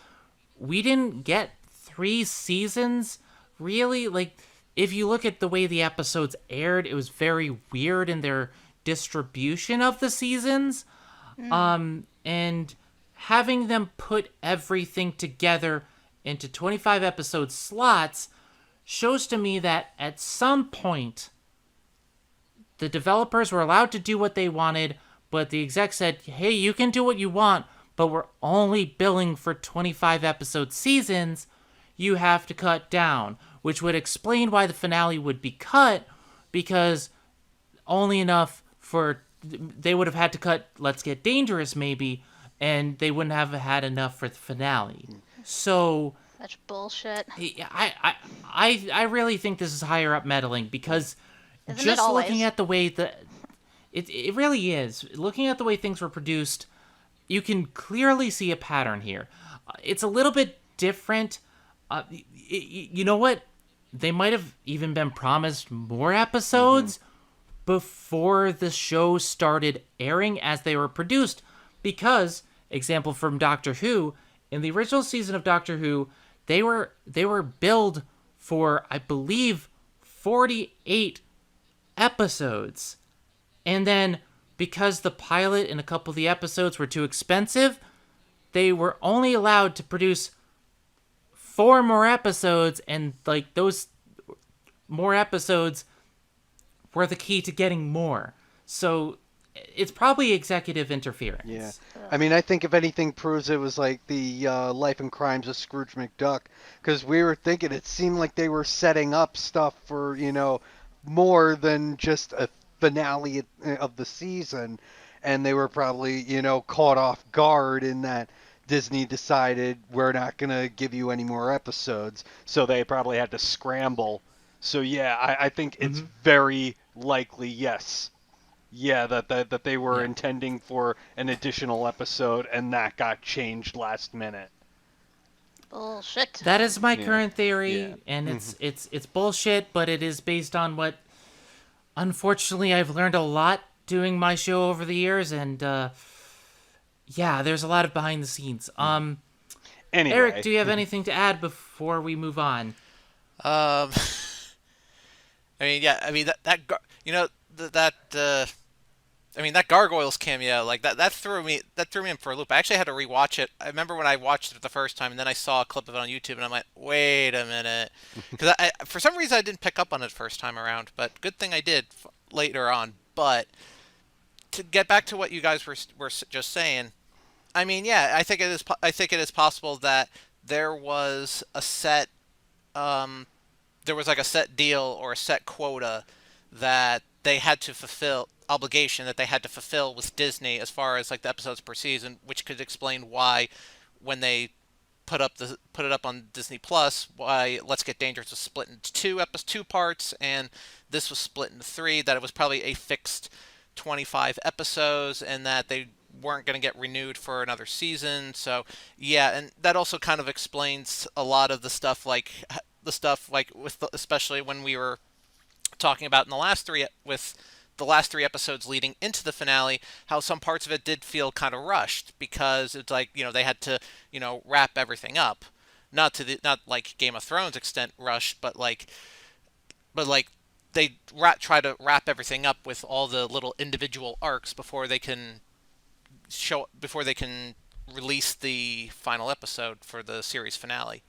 we didn't get 3 seasons, really. Like, if you look at the way the episodes aired, it was very weird in their distribution of the seasons. And having them put everything together into 25 episode slots shows to me that at some point the developers were allowed to do what they wanted, but the exec said, hey, you can do what you want, but we're only billing for 25 episode seasons. You have to cut down, which would explain why the finale would be cut, because only enough for, they would have had to cut Let's Get Dangerous maybe, and they wouldn't have had enough for the finale. So Such bullshit. I really think this is higher up meddling, because Isn't it just always? looking at the way that it really is, looking at the way things were produced, you can clearly see a pattern here. It's a little bit different. You know what? They might have even been promised more episodes before the show started airing as they were produced, because, example from Doctor Who, in the original season of Doctor Who, they were billed for, I believe, 48 episodes. And then, because the pilot and a couple of the episodes were too expensive, they were only allowed to produce 4 more episodes, and like those more episodes were the key to getting more. So it's probably executive interference. Yeah. I mean, I think if anything proves it was like the Life and Crimes of Scrooge McDuck, because we were thinking it seemed like they were setting up stuff for, more than just a finale of the season, and they were probably, caught off guard in that Disney decided we're not going to give you any more episodes, so they probably had to scramble. So yeah, I think it's very likely, yes. Yeah, that they were intending for an additional episode, and that got changed last minute. Bullshit. That is my current theory, Yeah. and it's bullshit, but it is based on what, unfortunately, I've learned a lot doing my show over the years, and yeah, there's a lot of behind the scenes. Anyway. Eric, do you have anything to add before we move on? I mean, yeah, I mean that Gargoyles cameo, like that threw me in for a loop. I actually had to rewatch it. I remember when I watched it the first time, and then I saw a clip of it on YouTube, and I'm like, wait a minute, because I for some reason I didn't pick up on it first time around, but good thing I did later on. But to get back to what you guys were just saying, I mean, yeah, I think it is possible that there was a set there was like a set deal or a set quota that they had to obligation that they had to fulfill with Disney as far as like the episodes per season, which could explain why when they put it up on Disney Plus, why Let's Get Dangerous was split into two parts, and this was split into 3, that it was probably a fixed 25 episodes, and that they weren't going to get renewed for another season. So yeah, and that also kind of explains a lot of the stuff like especially when we were talking about in the last 3 episodes leading into the finale, how some parts of it did feel kind of rushed, because it's like, they had to, wrap everything up. Not like Game of Thrones extent rushed, but like they try to wrap everything up with all the little individual arcs before they can release the final episode for the series finale.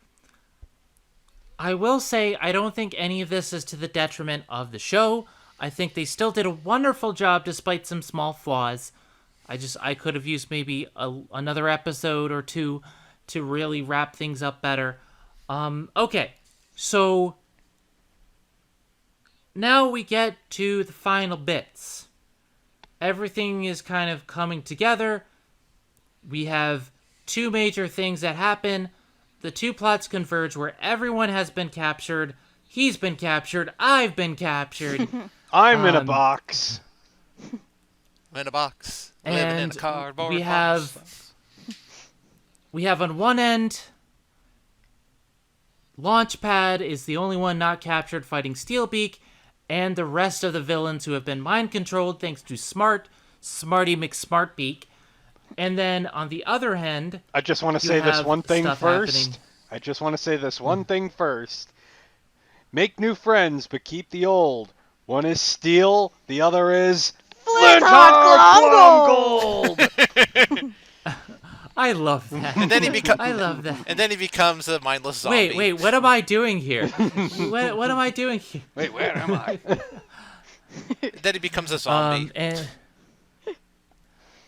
I will say, I don't think any of this is to the detriment of the show. I think they still did a wonderful job despite some small flaws. I could have used maybe another episode or 2 to really wrap things up better. Okay, so now we get to the final bits. everything is kind of coming together. We have two major things that happen. The two plots converge where everyone has been captured. He's been captured. I've been captured. I'm in a box. In a box. Living in a And cardboard we box. have on one end, Launchpad is the only one not captured fighting Steelbeak, and the rest of the villains who have been mind-controlled thanks to Smarty McSmartbeak. And then on the other end, I just want to you say this have one thing stuff first. happening. I just want to say this one thing first. Make new friends, but keep the old. One is steel, the other is Flint-Hawk Gold! I love that. And then I love that. And then he becomes a mindless zombie. Wait, what am I doing here? What am I doing here? Wait, where am I? Then he becomes a zombie.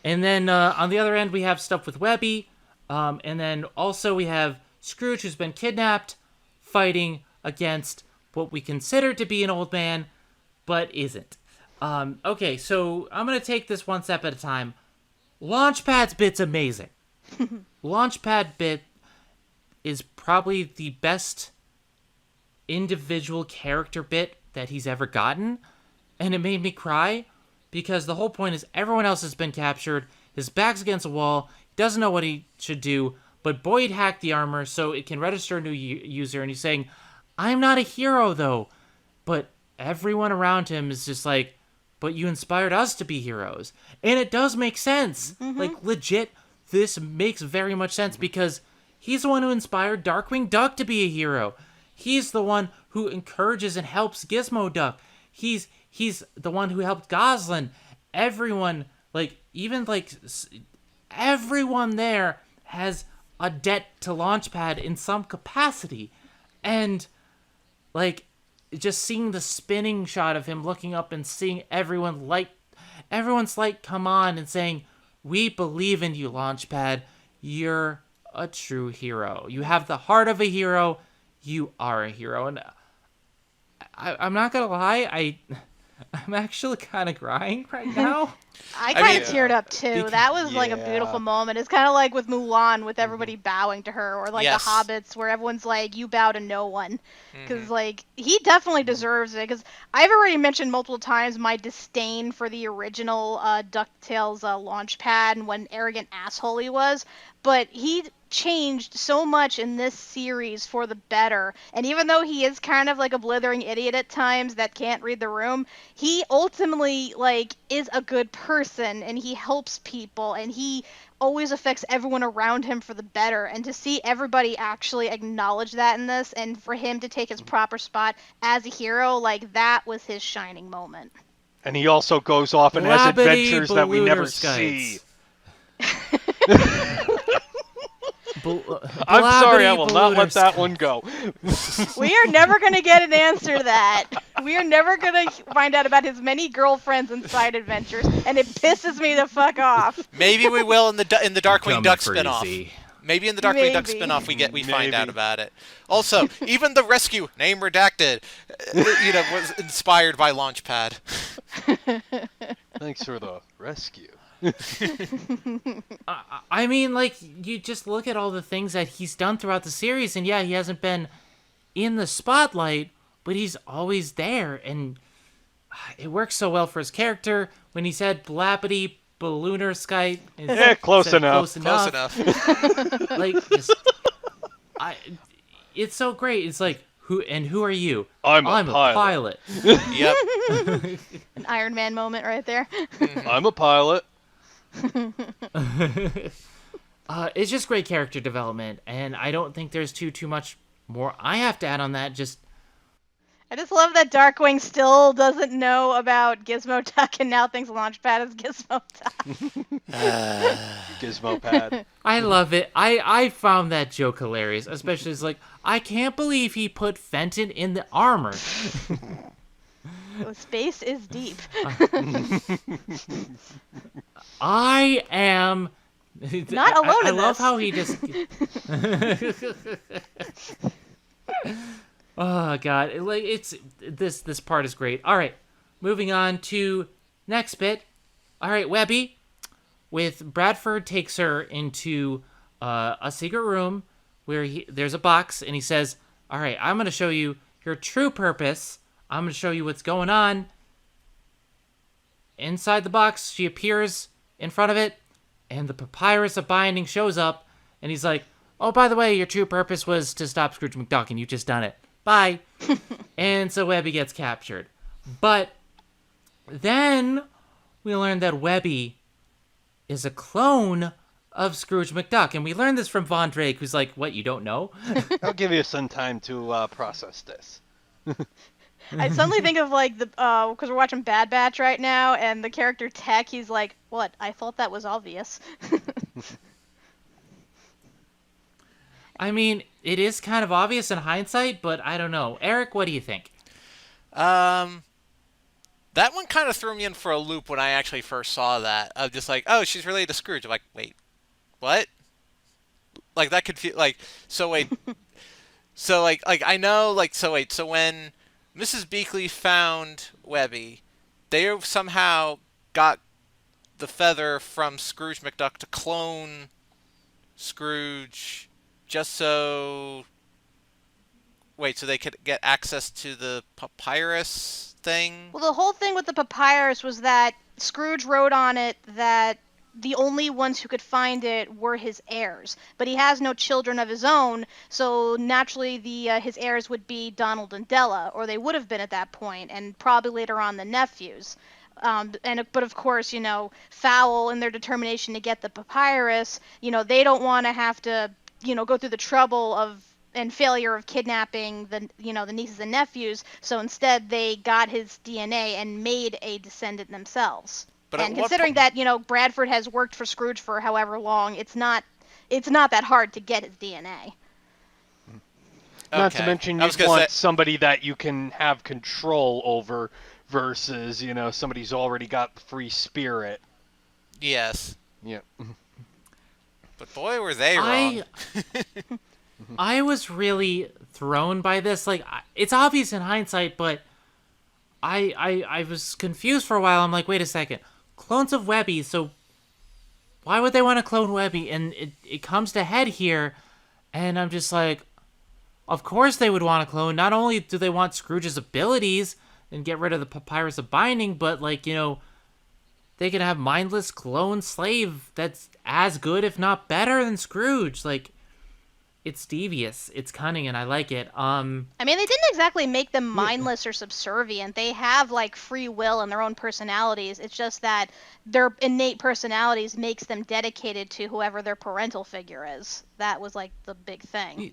And then on the other end, we have stuff with Webby. And then also we have Scrooge, who's been kidnapped, fighting against what we consider to be an old man, but isn't. Okay, so I'm going to take this one step at a time. Launchpad's bit's amazing. Launchpad bit is probably the best individual character bit that he's ever gotten. And it made me cry because the whole point is everyone else has been captured. His back's against a wall. He doesn't know what he should do. But Boyd hacked the armor so it can register a new user. And he's saying, I'm not a hero, though. But everyone around him is just like, but you inspired us to be heroes. And it does make sense. Like, legit, this makes very much sense because he's the one who inspired Darkwing Duck to be a hero. He's the one who encourages and helps Gizmo Duck. He's the one who helped Goslin. Everyone, everyone there has a debt to Launchpad in some capacity. And, just seeing the spinning shot of him looking up and seeing everyone's light come on and saying, we believe in you, Launchpad. You're a true hero. You have the heart of a hero. You are a hero. And I'm not going to lie, I'm actually kind of crying right now. I kind of teared up too. That was like a beautiful moment. It's kind of like with Mulan, with everybody bowing to her, or like the Hobbits, where everyone's like, "You bow to no one," because he definitely deserves it. Because I've already mentioned multiple times my disdain for the original DuckTales Launchpad and what an arrogant asshole he was, but he changed so much in this series for the better, and even though he is kind of like a blithering idiot at times that can't read the room, he ultimately is a good person, and he helps people, and he always affects everyone around him for the better. And to see everybody actually acknowledge that in this, and for him to take his proper spot as a hero, that was his shining moment. And he also goes off and has adventures that we never see. I'm sorry, I will not let that one go. We are never going to get an answer to that. We are never going to find out about his many girlfriends and side adventures, and it pisses me the fuck off. Maybe we will in the Darkwing Duck spinoff. Maybe in the Darkwing Duck spinoff we find out about it. Also, even the rescue, name redacted, was inspired by Launchpad. Thanks for the rescue. I mean, you just look at all the things that he's done throughout the series, and yeah, he hasn't been in the spotlight, but he's always there, and it works so well for his character. When he said Blappity Ballooner Sky, close enough. It's so great. It's like, who are you? I'm a pilot. Yep. An Iron Man moment right there. I'm a pilot. It's just great character development, and I don't think there's too much more I have to add on that. I just love that Darkwing still doesn't know about Gizmo Duck and now thinks Launchpad is Gizmo Duck. Gizmo Pad. I love it. I found that joke hilarious, especially it's I can't believe he put Fenton in the armor. Oh, space is deep. I am not alone in this. I love how he just. Oh god, it's this part is great. All right, moving on to next bit. all right, Webby. With Bradford takes her into a secret room where there's a box, and he says, all right, I'm going to show you your true purpose. I'm going to show you what's going on. Inside the box, she appears in front of it, and the papyrus of binding shows up, and he's like, oh, by the way, your true purpose was to stop Scrooge McDuck, and you just done it. Bye. And so Webby gets captured. But then we learn that Webby is a clone of Scrooge McDuck. And we learned this from Von Drake, who's like, what, you don't know? I'll give you some time to process this. I suddenly think of like the because we're watching Bad Batch right now, and the character Tech, he's like, "What? I thought that was obvious." I mean, it is kind of obvious in hindsight, but I don't know. Eric, what do you think? That one kind of threw me in for a loop when I actually first saw that. Of just like, oh, she's related to Scrooge. I'm like, wait, what? Like that could feel like so. Wait, so like I know like so wait so when Mrs. Beakley found Webby, they somehow got the feather from Scrooge McDuck to clone Scrooge just so... Wait, so they could get access to the papyrus thing? Well, the whole thing with the papyrus was that Scrooge wrote on it that the only ones who could find it were his heirs, but he has no children of his own, so naturally his heirs would be Donald and Della, or they would have been at that point, and probably later on the nephews. But of course, f.o.w.l in their determination to get the papyrus, they don't want to have to, go through the trouble of and failure of kidnapping the nieces and nephews, so instead they got his DNA and made a descendant themselves. But and considering that Bradford has worked for Scrooge for however long, it's not that hard to get his DNA. Not to mention you want somebody that you can have control over versus somebody who's already got free spirit. Yes. Yeah. But boy, were they wrong. I was really thrown by this. Like, it's obvious in hindsight, but I was confused for a while. I'm like, wait a second. Clones of Webby, so why would they want to clone Webby? And it comes to head here, and I'm just like, of course they would want to clone. Not only do they want Scrooge's abilities and get rid of the papyrus of binding, but, like, they can have mindless clone slave that's as good, if not better, than Scrooge. Like, it's devious, it's cunning, and I like it. I mean, they didn't exactly make them mindless or subservient. They have, like, free will and their own personalities. It's just that their innate personalities makes them dedicated to whoever their parental figure is. That was, like, the big thing.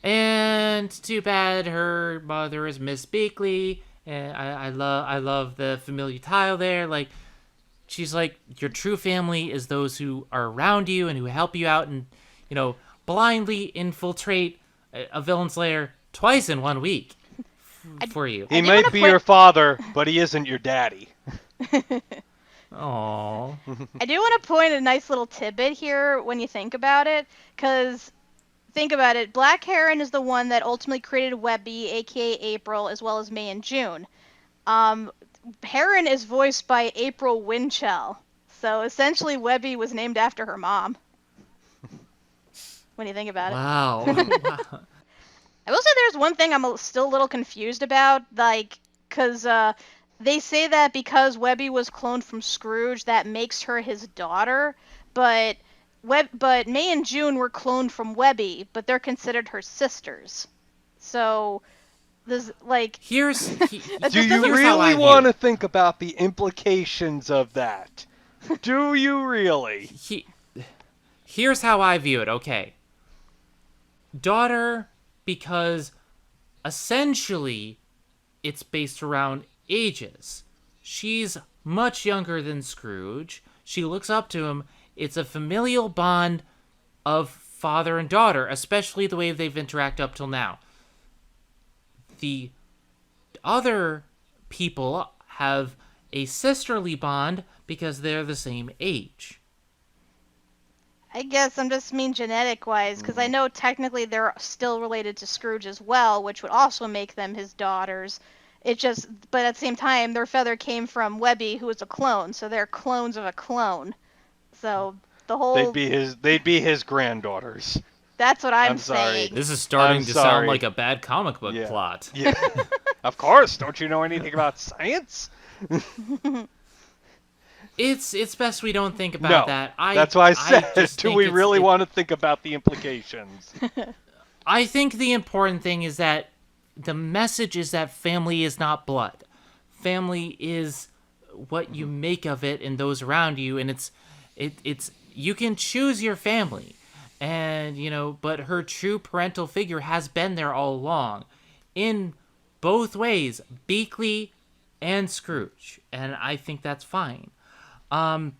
And too bad her mother is Miss Beakley. And I love the familiar tile there. Like, she's like, your true family is those who are around you and who help you out and blindly infiltrate a villain's lair twice in 1 week for you. He might be your father, but he isn't your daddy. Aww. I do want to point a nice little tidbit here when you think about it, because think about it. Black Heron is the one that ultimately created Webby, aka April, as well as May and June. Heron is voiced by April Winchell, so essentially Webby was named after her mom. When you think about it. Wow. I will say there's one thing I'm still a little confused about, like, because they say that because Webby was cloned from Scrooge, that makes her his daughter, but May and June were cloned from Webby, but they're considered her sisters. So, there's, like... Do you really want to think about the implications of that? Do you really? Here's how I view it, okay. Daughter, because essentially it's based around ages. She's much younger than Scrooge. She looks up to him. It's a familial bond of father and daughter, especially the way they've interacted up till now. The other people have a sisterly bond because they're the same age. I guess I'm just mean genetic-wise, because I know technically they're still related to Scrooge as well, which would also make them his daughters. But at the same time, their feather came from Webby, who was a clone, so they're clones of a clone. So the whole They'd be his granddaughters. that's what I'm sorry. saying. This is starting I'm to sorry. sound like a bad comic book Yeah. plot. Yeah. Of course. Don't you know anything about science? It's best we don't think about No. that. That's why I said, just do think we really want to think about the implications? I think the important thing is that the message is that family is not blood. Family is what you make of it and those around you, and it's you can choose your family. And, but her true parental figure has been there all along. In both ways, Beakley and Scrooge. And I think that's fine. All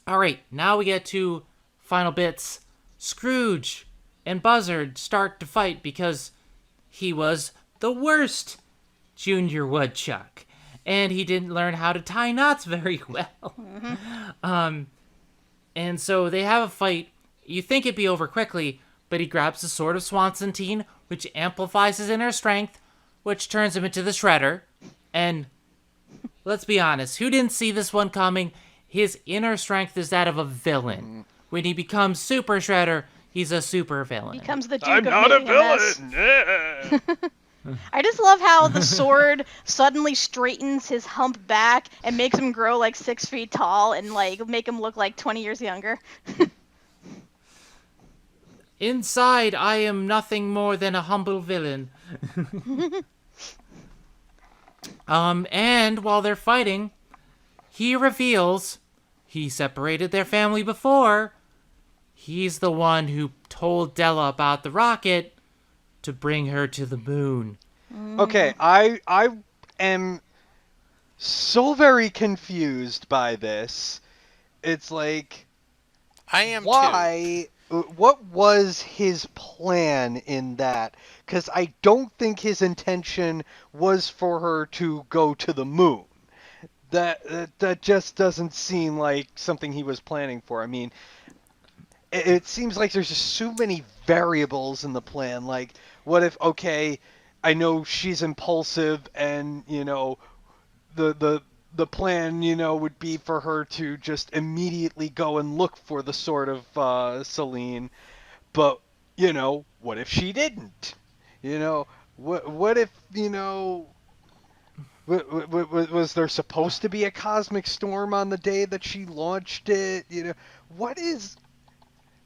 right, now we get to final bits. Scrooge and Buzzard start to fight because he was the worst Junior Woodchuck, and he didn't learn how to tie knots very well. And so they have a fight. You think it'd be over quickly, but he grabs the sword of Swansontein, which amplifies his inner strength, which turns him into the Shredder. And let's be honest, who didn't see this one coming? His inner strength is that of a villain. When he becomes Super Shredder, he's a super villain. Becomes the Duke I'm of not a Mayhem-esque. villain! Yeah. I just love how the sword suddenly straightens his hump back and makes him grow like 6 feet tall and like make him look like 20 years younger. Inside, I am nothing more than a humble villain. And while they're fighting, he reveals he separated their family before. He's the one who told Della about the rocket to bring her to the moon. Okay, I am so very confused by this. It's like, I am too. why? What was his plan in that? Because I don't think his intention was for her to go to the moon. That just doesn't seem like something he was planning for. I mean, it seems like there's just so many variables in the plan. Like, what if, okay, I know she's impulsive, and the plan would be for her to just immediately go and look for the sword of Celine, but what if she didn't? What if was there supposed to be a cosmic storm on the day that she launched it?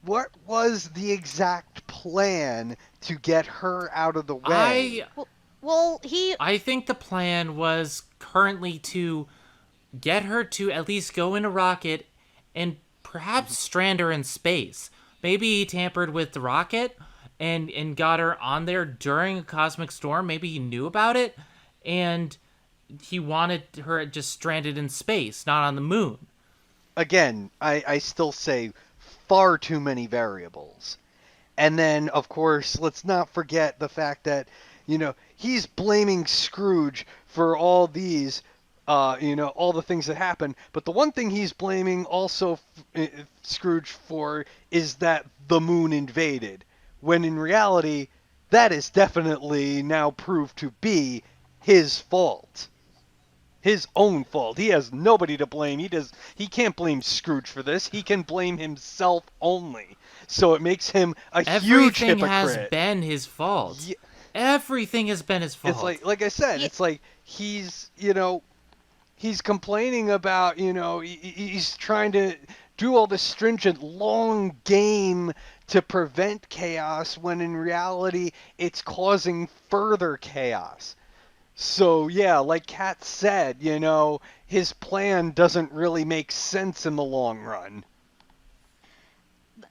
What was the exact plan to get her out of the way? I think the plan was currently to get her to at least go in a rocket and perhaps strand her in space. Maybe he tampered with the rocket and got her on there during a cosmic storm. Maybe he knew about it, and he wanted her just stranded in space, not on the moon. Again, I still say far too many variables. And then, of course, let's not forget the fact that, he's blaming Scrooge for all these, all the things that happen. But the one thing he's blaming also Scrooge for is that the moon invaded. When in reality, that is definitely now proved to be his fault. His own fault. He has nobody to blame. He can't blame Scrooge for this. He can blame himself only. So it makes him a huge hypocrite. Everything has been his fault. Yeah. Everything has been his fault. It's like I said, it's like he's complaining about, he's trying to do all this stringent long game to prevent chaos when in reality it's causing further chaos. So, yeah, like Kat said, his plan doesn't really make sense in the long run.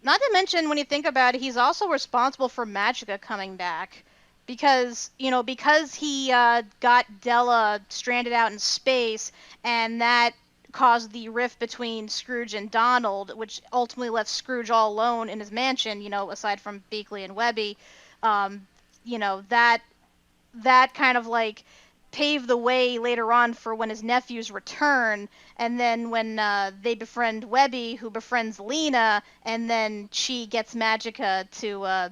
Not to mention, when you think about it, he's also responsible for Magica coming back. Because he got Della stranded out in space, and that caused the rift between Scrooge and Donald, which ultimately left Scrooge all alone in his mansion, aside from Beakley and Webby. That kind of like paved the way later on for when his nephews return, and then when they befriend Webby, who befriends Lena, and then she gets Magica to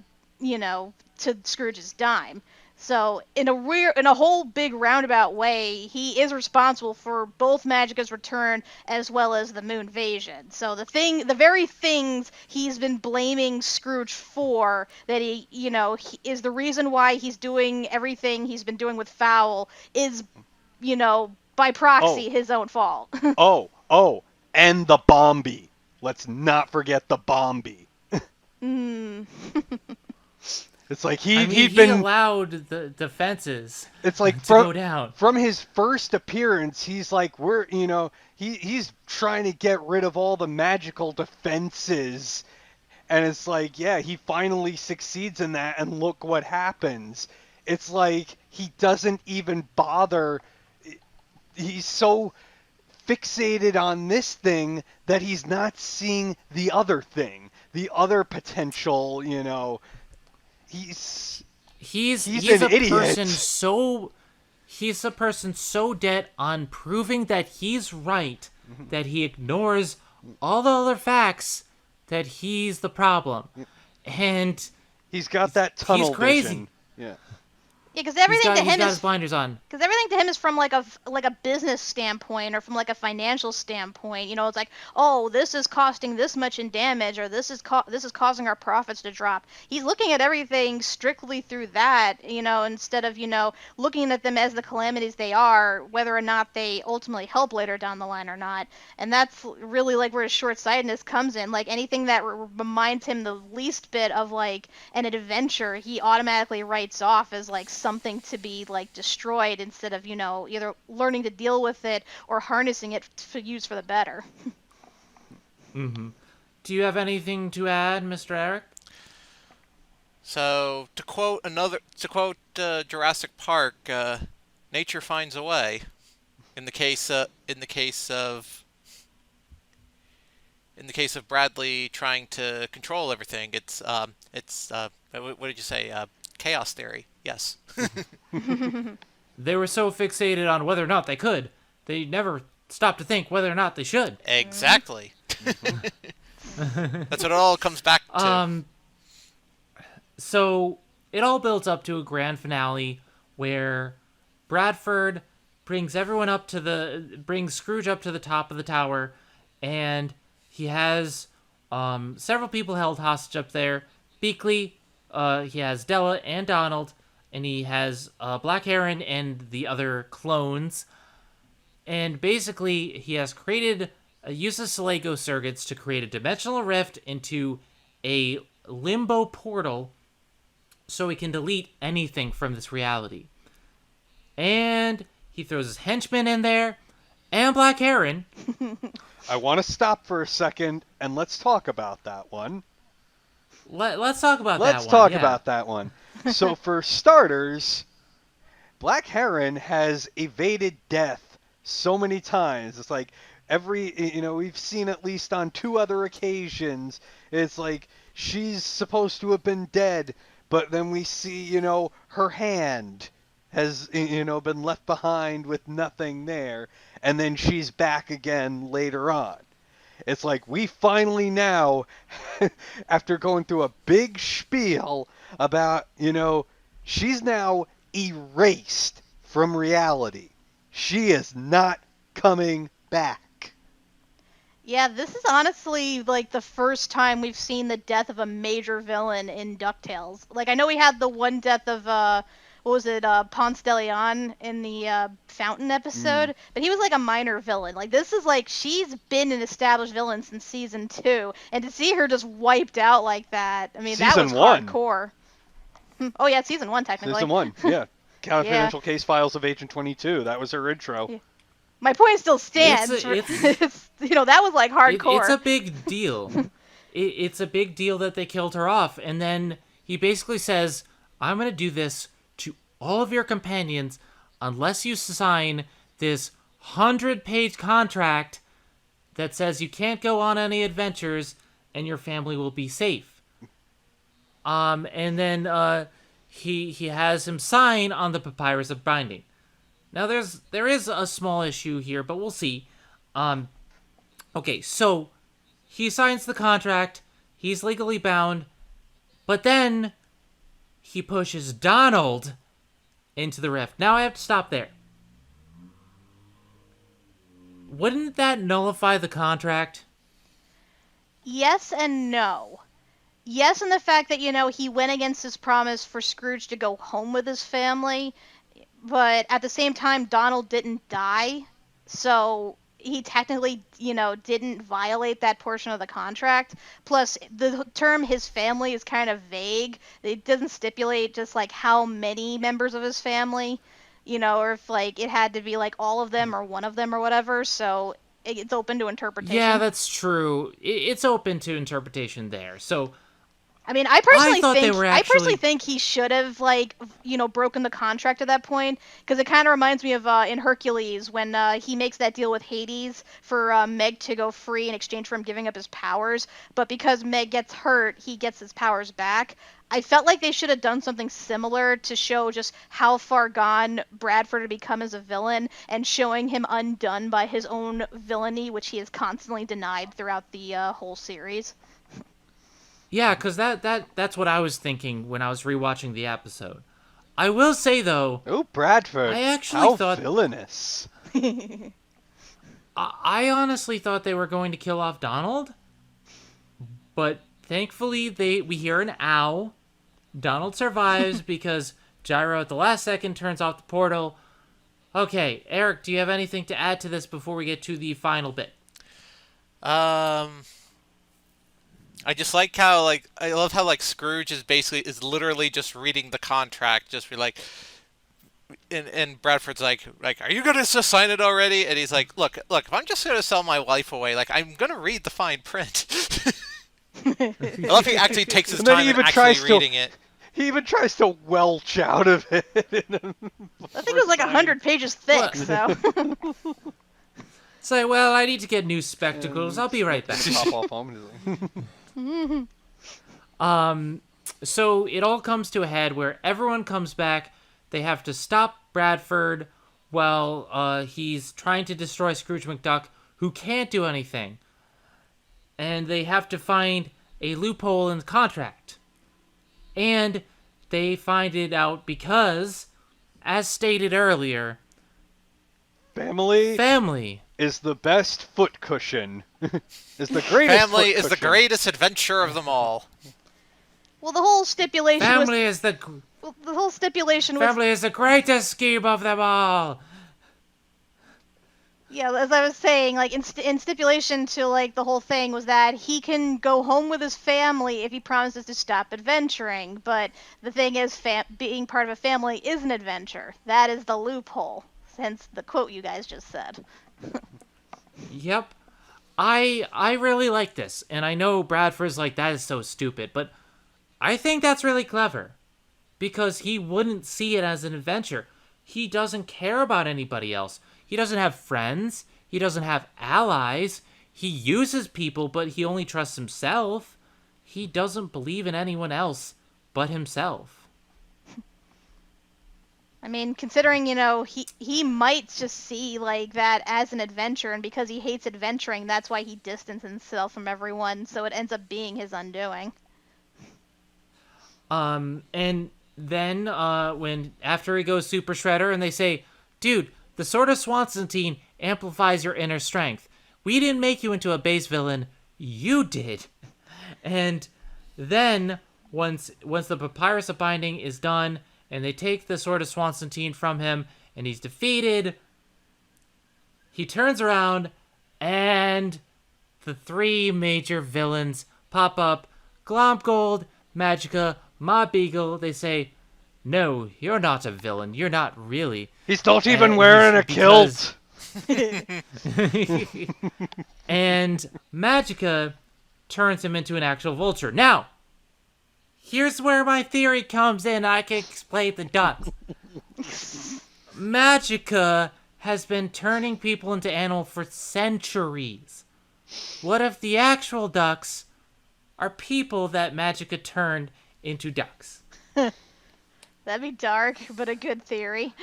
to Scrooge's dime. So in a whole big roundabout way, he is responsible for both Magica's return as well as the moon invasion. So the very things he's been blaming Scrooge for, that is the reason why he's doing everything he's been doing with Fowl, is, by proxy, Oh. his own fault. And the Bombi. Let's not forget the Bombi. Mm. It's like I mean, he'd he been. allowed the defenses It's like to go down. from his first appearance, he's like he's trying to get rid of all the magical defenses, and it's like, yeah, he finally succeeds in that, and look what happens. It's like he doesn't even bother. He's so fixated on this thing that he's not seeing the other thing, the other potential. He's He's an a idiot. person so he's a person so dead on proving that he's right that he ignores all the other facts that he's the problem. And He's got that tunnel he's crazy. vision. Yeah. Yeah, because everything to he's him got is his blinders on. Because everything to him is from like a business standpoint or from like a financial standpoint. It's like, oh, this is costing this much in damage, or this is causing our profits to drop. He's looking at everything strictly through that, instead of looking at them as the calamities they are, whether or not they ultimately help later down the line or not. And that's really like where his short-sightedness comes in. Like anything that reminds him the least bit of like an adventure, he automatically writes off as like something to be like destroyed, instead of either learning to deal with it or harnessing it to use for the better. Mm-hmm. Do you have anything to add, Mr. Eric? So to quote Jurassic Park, nature finds a way. In the case of Bradley trying to control everything, it's what did you say? Chaos theory. Yes. They were so fixated on whether or not they could, they never stopped to think whether or not they should. Exactly. That's what it all comes back to. So it all builds up to a grand finale where Bradford brings Scrooge up to the top of the tower, and he has several people held hostage up there. Beakley, he has Della and Donald, and he has Black Heron and the other clones. And basically, he has created uses Lego circuits to create a dimensional rift into a limbo portal so he can delete anything from this reality. And he throws his henchmen in there, and Black Heron. I want to stop for a second and let's talk about that one. Let's talk about that one. Let's talk yeah. about that one. So for starters, Black Heron has evaded death so many times. It's like we've seen at least on 2 other occasions. It's like she's supposed to have been dead, but then we see, her hand has, been left behind with nothing there, and then she's back again later on. It's like we finally now, after going through a big spiel about, she's now erased from reality. She is not coming back. Yeah, this is honestly like the first time we've seen the death of a major villain in DuckTales. Like, I know we had the one death of Ponce de Leon in the Fountain episode, but he was like a minor villain. Like, this is like, she's been an established villain since season 2, and to see her just wiped out like that, I mean, that was hardcore. Oh yeah, season 1 technically. Season 1, yeah. Confidential Case Files of Agent 22. That was her intro. Yeah. My point still stands. That was like hardcore. It's a big deal. It's a big deal that they killed her off, and then he basically says, "I'm gonna do this to all of your companions unless you sign this 100-page contract that says you can't go on any adventures and your family will be safe." And then he has him sign on the papyrus of binding. Now there is a small issue here, but we'll see. Okay, so he signs the contract. He's legally bound, but then he pushes Donald into the rift. Now I have to stop there. Wouldn't that nullify the contract? Yes and no. Yes, in the fact that, he went against his promise for Scrooge to go home with his family, but at the same time, Donald didn't die, so he technically, didn't violate that portion of the contract. Plus, the term his family is kind of vague. It doesn't stipulate just, like, how many members of his family, or if, like, it had to be, like, all of them or one of them or whatever, so it's open to interpretation. Yeah, that's true. It's open to interpretation there. So, I mean, I personally thought think they were actually... he should have, like, broken the contract at that point, because it kind of reminds me of in Hercules when he makes that deal with Hades for Meg to go free in exchange for him giving up his powers, but because Meg gets hurt, he gets his powers back. I felt like they should have done something similar to show just how far gone Bradford had become as a villain, and showing him undone by his own villainy, which he has constantly denied throughout the whole series. Yeah, because that's what I was thinking when I was rewatching the episode. I will say, though... Oh, Bradford. I actually how thought... villainous. I honestly thought they were going to kill off Donald. But thankfully, we hear an ow. Donald survives because Gyro at the last second turns off the portal. Okay, Eric, do you have anything to add to this before we get to the final bit? I just like how, like, I love how, like, Scrooge is literally just reading the contract, just be like, and Bradford's like, are you gonna just sign it already? And he's like, look, if I'm just gonna sell my life away, like, I'm gonna read the fine print. I love he actually takes his time and actually reading it. He even tries to welch out of it. I think it was like 100 pages thick, so... Say, well, I need to get new spectacles. I'll be right back. Pop off home. So it all comes to a head where everyone comes back. They have to stop Bradford while he's trying to destroy Scrooge McDuck, who can't do anything. And they have to find a loophole in the contract. And they find it out because, as stated earlier, family is the best foot cushion. Is the greatest family is the greatest adventure of them all. Well, the whole stipulation family was... is the whole stipulation was... Family is the greatest scheme of them all. Yeah, as I was saying, like, in stipulation to, like, the whole thing was that he can go home with his family if he promises to stop adventuring. But the thing is, being part of a family is an adventure. That is the loophole, hence the quote you guys just said. Yep. I really like this, and I know Bradford's like, that is so stupid, but I think that's really clever, because he wouldn't see it as an adventure. He doesn't care about anybody else. He doesn't have friends. He doesn't have allies. He uses people, but he only trusts himself. He doesn't believe in anyone else but himself. I mean, considering, he might just see, like, that as an adventure, and because he hates adventuring, that's why he distanced himself from everyone, so it ends up being his undoing. And then, after he goes Super Shredder, and they say, dude, the Sword of Swansonstein amplifies your inner strength. We didn't make you into a base villain, you did. And then, once the Papyrus of Binding is done, and they take the Sword of Swansonstein from him, and he's defeated, he turns around, and the three major villains pop up. Glomgold, Magica, Ma Beagle. They say, no, you're not a villain. You're not really. He's not even wearing a kilt. And Magica turns him into an actual vulture. Now, here's where my theory comes in. I can explain the ducks. Magica has been turning people into animals for centuries. What if the actual ducks are people that Magica turned into ducks? That'd be dark, but a good theory.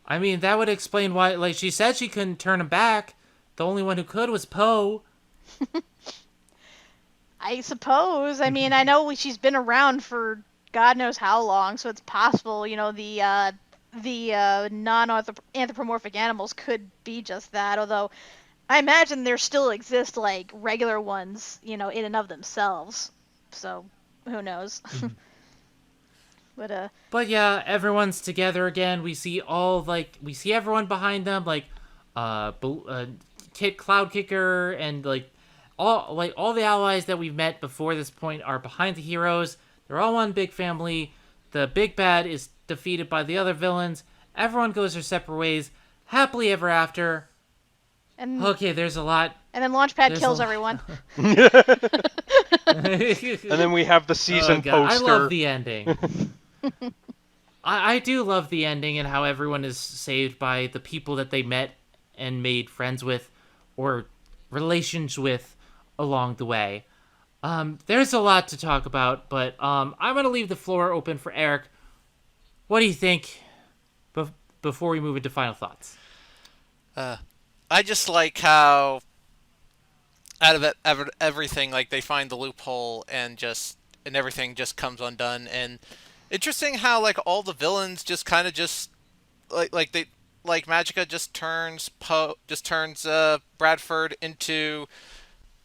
I mean, that would explain why, like, she said she couldn't turn him back. The only one who could was Poe. I suppose. I mean, I know she's been around for God knows how long, so it's possible, the non-anthropomorphic animals could be just that, although I imagine there still exist, like, regular ones, in and of themselves. So, who knows? But, But yeah, everyone's together again. We see everyone behind them, Kit Cloud Kicker and all the allies that we've met before this point are behind the heroes. They're all one big family. The big bad is defeated by the other villains. Everyone goes their separate ways, happily ever after. and Okay, there's a lot. and then Launchpad There's kills a- everyone. And then we have the season Oh, God, poster. I love the ending. I do love the ending and how everyone is saved by the people that they met and made friends with or relations with along the way. There's a lot to talk about, but I'm going to leave the floor open for Eric. What do you think before we move into final thoughts? I just like how out of everything, like they find the loophole and everything just comes undone. And interesting how like all the villains just kind of just like Magica just turns Bradford into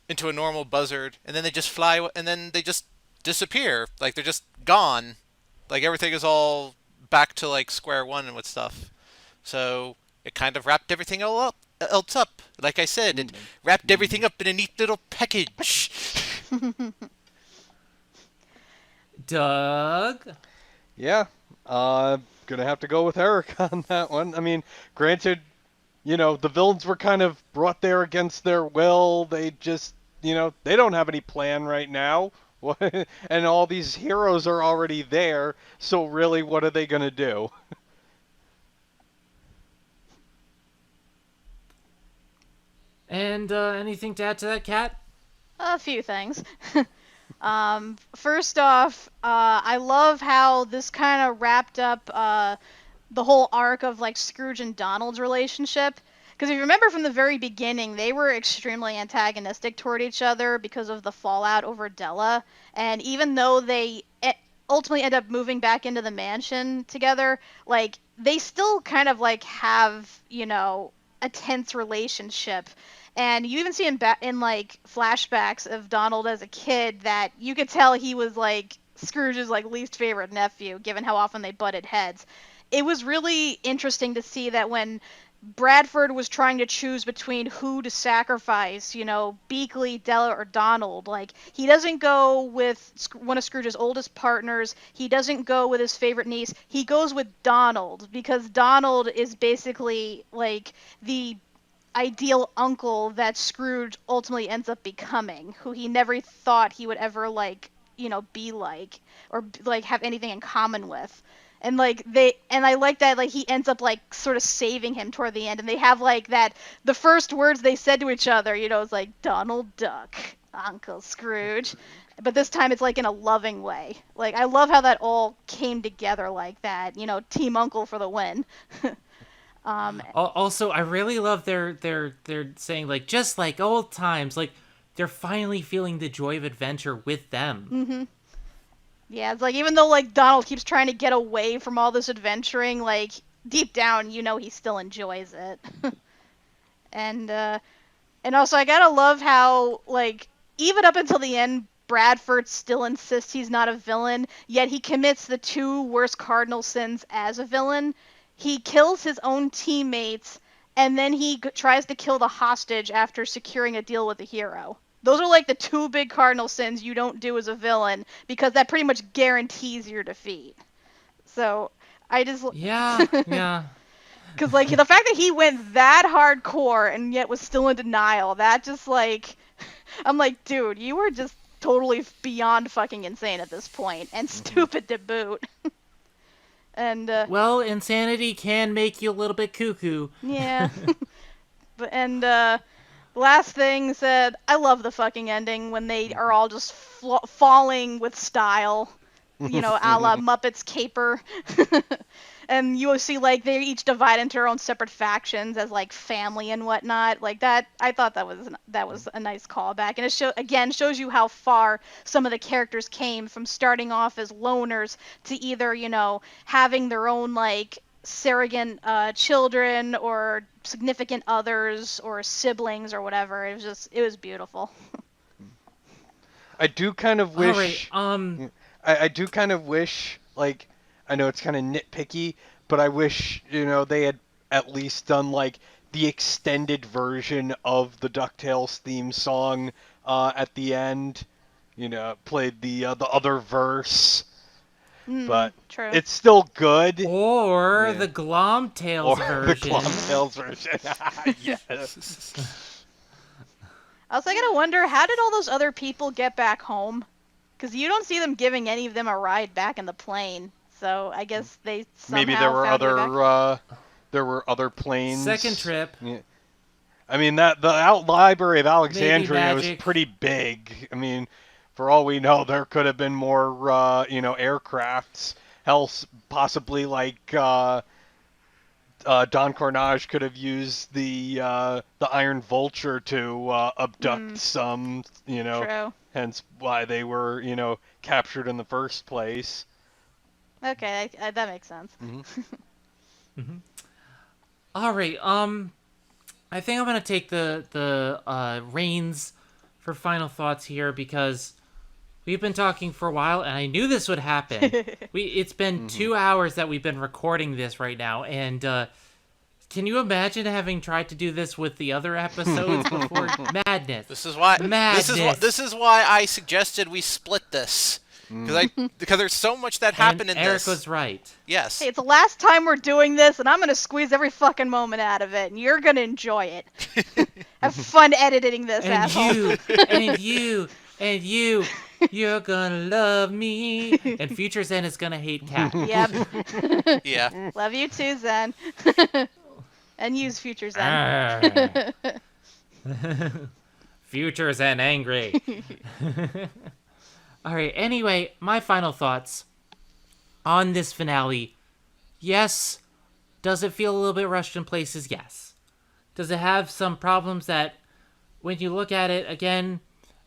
a normal buzzard, and then they just fly, and then they just disappear. Like they're just gone. Like everything is all back to like square one and with stuff. So it kind of wrapped everything else up. Like I said, it wrapped everything up in a neat little package. Doug? Yeah, gonna have to go with Eric on that one. I mean, granted, the villains were kind of brought there against their will. They just, they don't have any plan right now. And all these heroes are already there, so really, what are they gonna do? And anything to add to that, Kat? A few things. First off, I love how this kind of wrapped up the whole arc of like Scrooge and Donald's relationship. Because if you remember from the very beginning, they were extremely antagonistic toward each other because of the fallout over Della. And even though they ultimately end up moving back into the mansion together, like they still kind of like have, a tense relationship. And you even see in like flashbacks of Donald as a kid that you could tell he was like Scrooge's like least favorite nephew, given how often they butted heads. It was really interesting to see that when Bradford was trying to choose between who to sacrifice, Beakley, Della, or Donald. Like, he doesn't go with one of Scrooge's oldest partners. He doesn't go with his favorite niece. He goes with Donald because Donald is basically like the ideal uncle that Scrooge ultimately ends up becoming, who he never thought he would ever be like or like have anything in common with. And I like that like he ends up like sort of saving him toward the end, and they have like that the first words they said to each other, is like Donald Duck, Uncle Scrooge. But this time it's like in a loving way. Like I love how that all came together like that, Team Uncle for the win. Also, I really love their saying like just like old times, like they're finally feeling the joy of adventure with them. Mm-hmm. Yeah, it's like even though like Donald keeps trying to get away from all this adventuring, like deep down, he still enjoys it. and also I gotta love how like even up until the end, Bradford still insists he's not a villain, yet he commits the two worst cardinal sins as a villain. He kills his own teammates, and then he tries to kill the hostage after securing a deal with the hero. Those are like the two big cardinal sins you don't do as a villain, because that pretty much guarantees your defeat. So, I just... Yeah. Because, like, the fact that he went that hardcore and yet was still in denial, that just, like... I'm like, dude, you were just totally beyond fucking insane at this point, and stupid to boot. And well, insanity can make you a little bit cuckoo. Yeah. Last thing said, I love the fucking ending when they are all just falling with style, a la Muppets Caper. and you will see like they each divide into their own separate factions as like family and whatnot. Like that, I thought that was a nice callback, and it shows you how far some of the characters came from starting off as loners to either having their own like surrogate children or significant others or siblings or whatever. It was beautiful. I do kind of All wish. right. I do kind of wish, like, I know it's kind of nitpicky, but I wish, they had at least done, like, the extended version of the DuckTales theme song at the end. Played the other verse. But true. it's still good. Or the Glomtails version. The Glomtails version. Yes. Also, I gotta wonder, how did all those other people get back home? Because you don't see them giving any of them a ride back in the plane. So I guess they somehow Maybe there were found their way back. there were other planes. Second trip. Yeah. I mean, the Library of Alexandria was magic. pretty big. I mean, for all we know, there could have been more, aircrafts. Hell, possibly like Don Cornage could have used the Iron Vulture to abduct some, True. hence why they were, captured in the first place. Okay, that makes sense. All right. I think I'm gonna take the reins for final thoughts here because we've been talking for a while, and I knew this would happen. It's been 2 hours that we've been recording this right now, and can you imagine having tried to do this with the other episodes before? Madness. This is why. Madness. This is why I suggested we split this because there's so much that happened in Eric this. was right. Yes. Hey, it's the last time we're doing this, and I'm gonna squeeze every fucking moment out of it, and you're gonna enjoy it. Have fun editing this, asshole. You're gonna love me. And Future Zen is gonna hate Cat. Yep. Yeah. Love you too, Zen. And use Future Zen. Future Zen angry. All right. Anyway, my final thoughts on this finale. Yes. Does it feel a little bit rushed in places? Yes. Does it have some problems that, when you look at it again,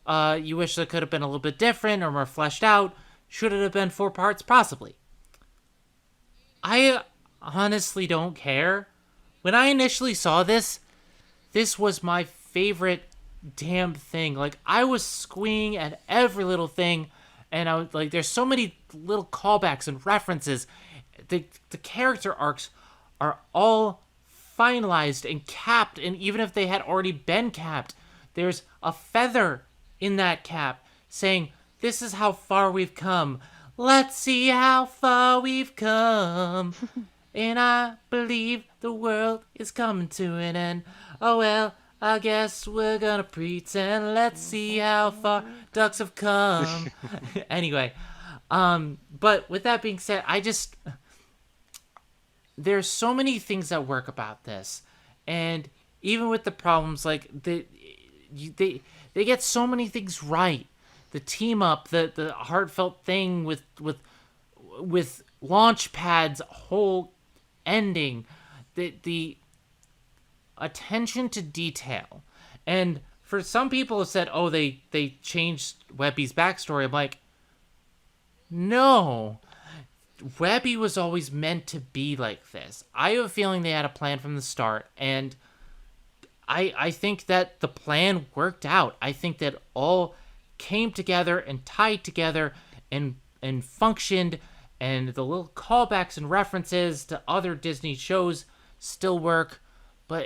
you wish it could have been a little bit different or more fleshed out? Should it have been 4 parts? Possibly. I honestly don't care. When I initially saw this was my favorite damn thing. Like, I was squeeing at every little thing, and I was like, there's so many little callbacks and references. The character arcs are all finalized and capped, and even if they had already been capped, there's a feather in that cap saying, this is how far we've come. Let's see how far we've come. And I believe the world is coming to an end. Oh well, I guess we're gonna pretend. Let's see how far ducks have come. Anyway, but with that being said, there's so many things that work about this, and even with the problems, like they get so many things right. The team up, the heartfelt thing with Launchpad's whole ending, the attention to detail, and for some people have said, oh, they changed Webby's backstory. I'm like, no. Webby was always meant to be like this. I have a feeling they had a plan from the start, and I think that the plan worked out. I think that all came together and tied together and functioned, and the little callbacks and references to other Disney shows still work, but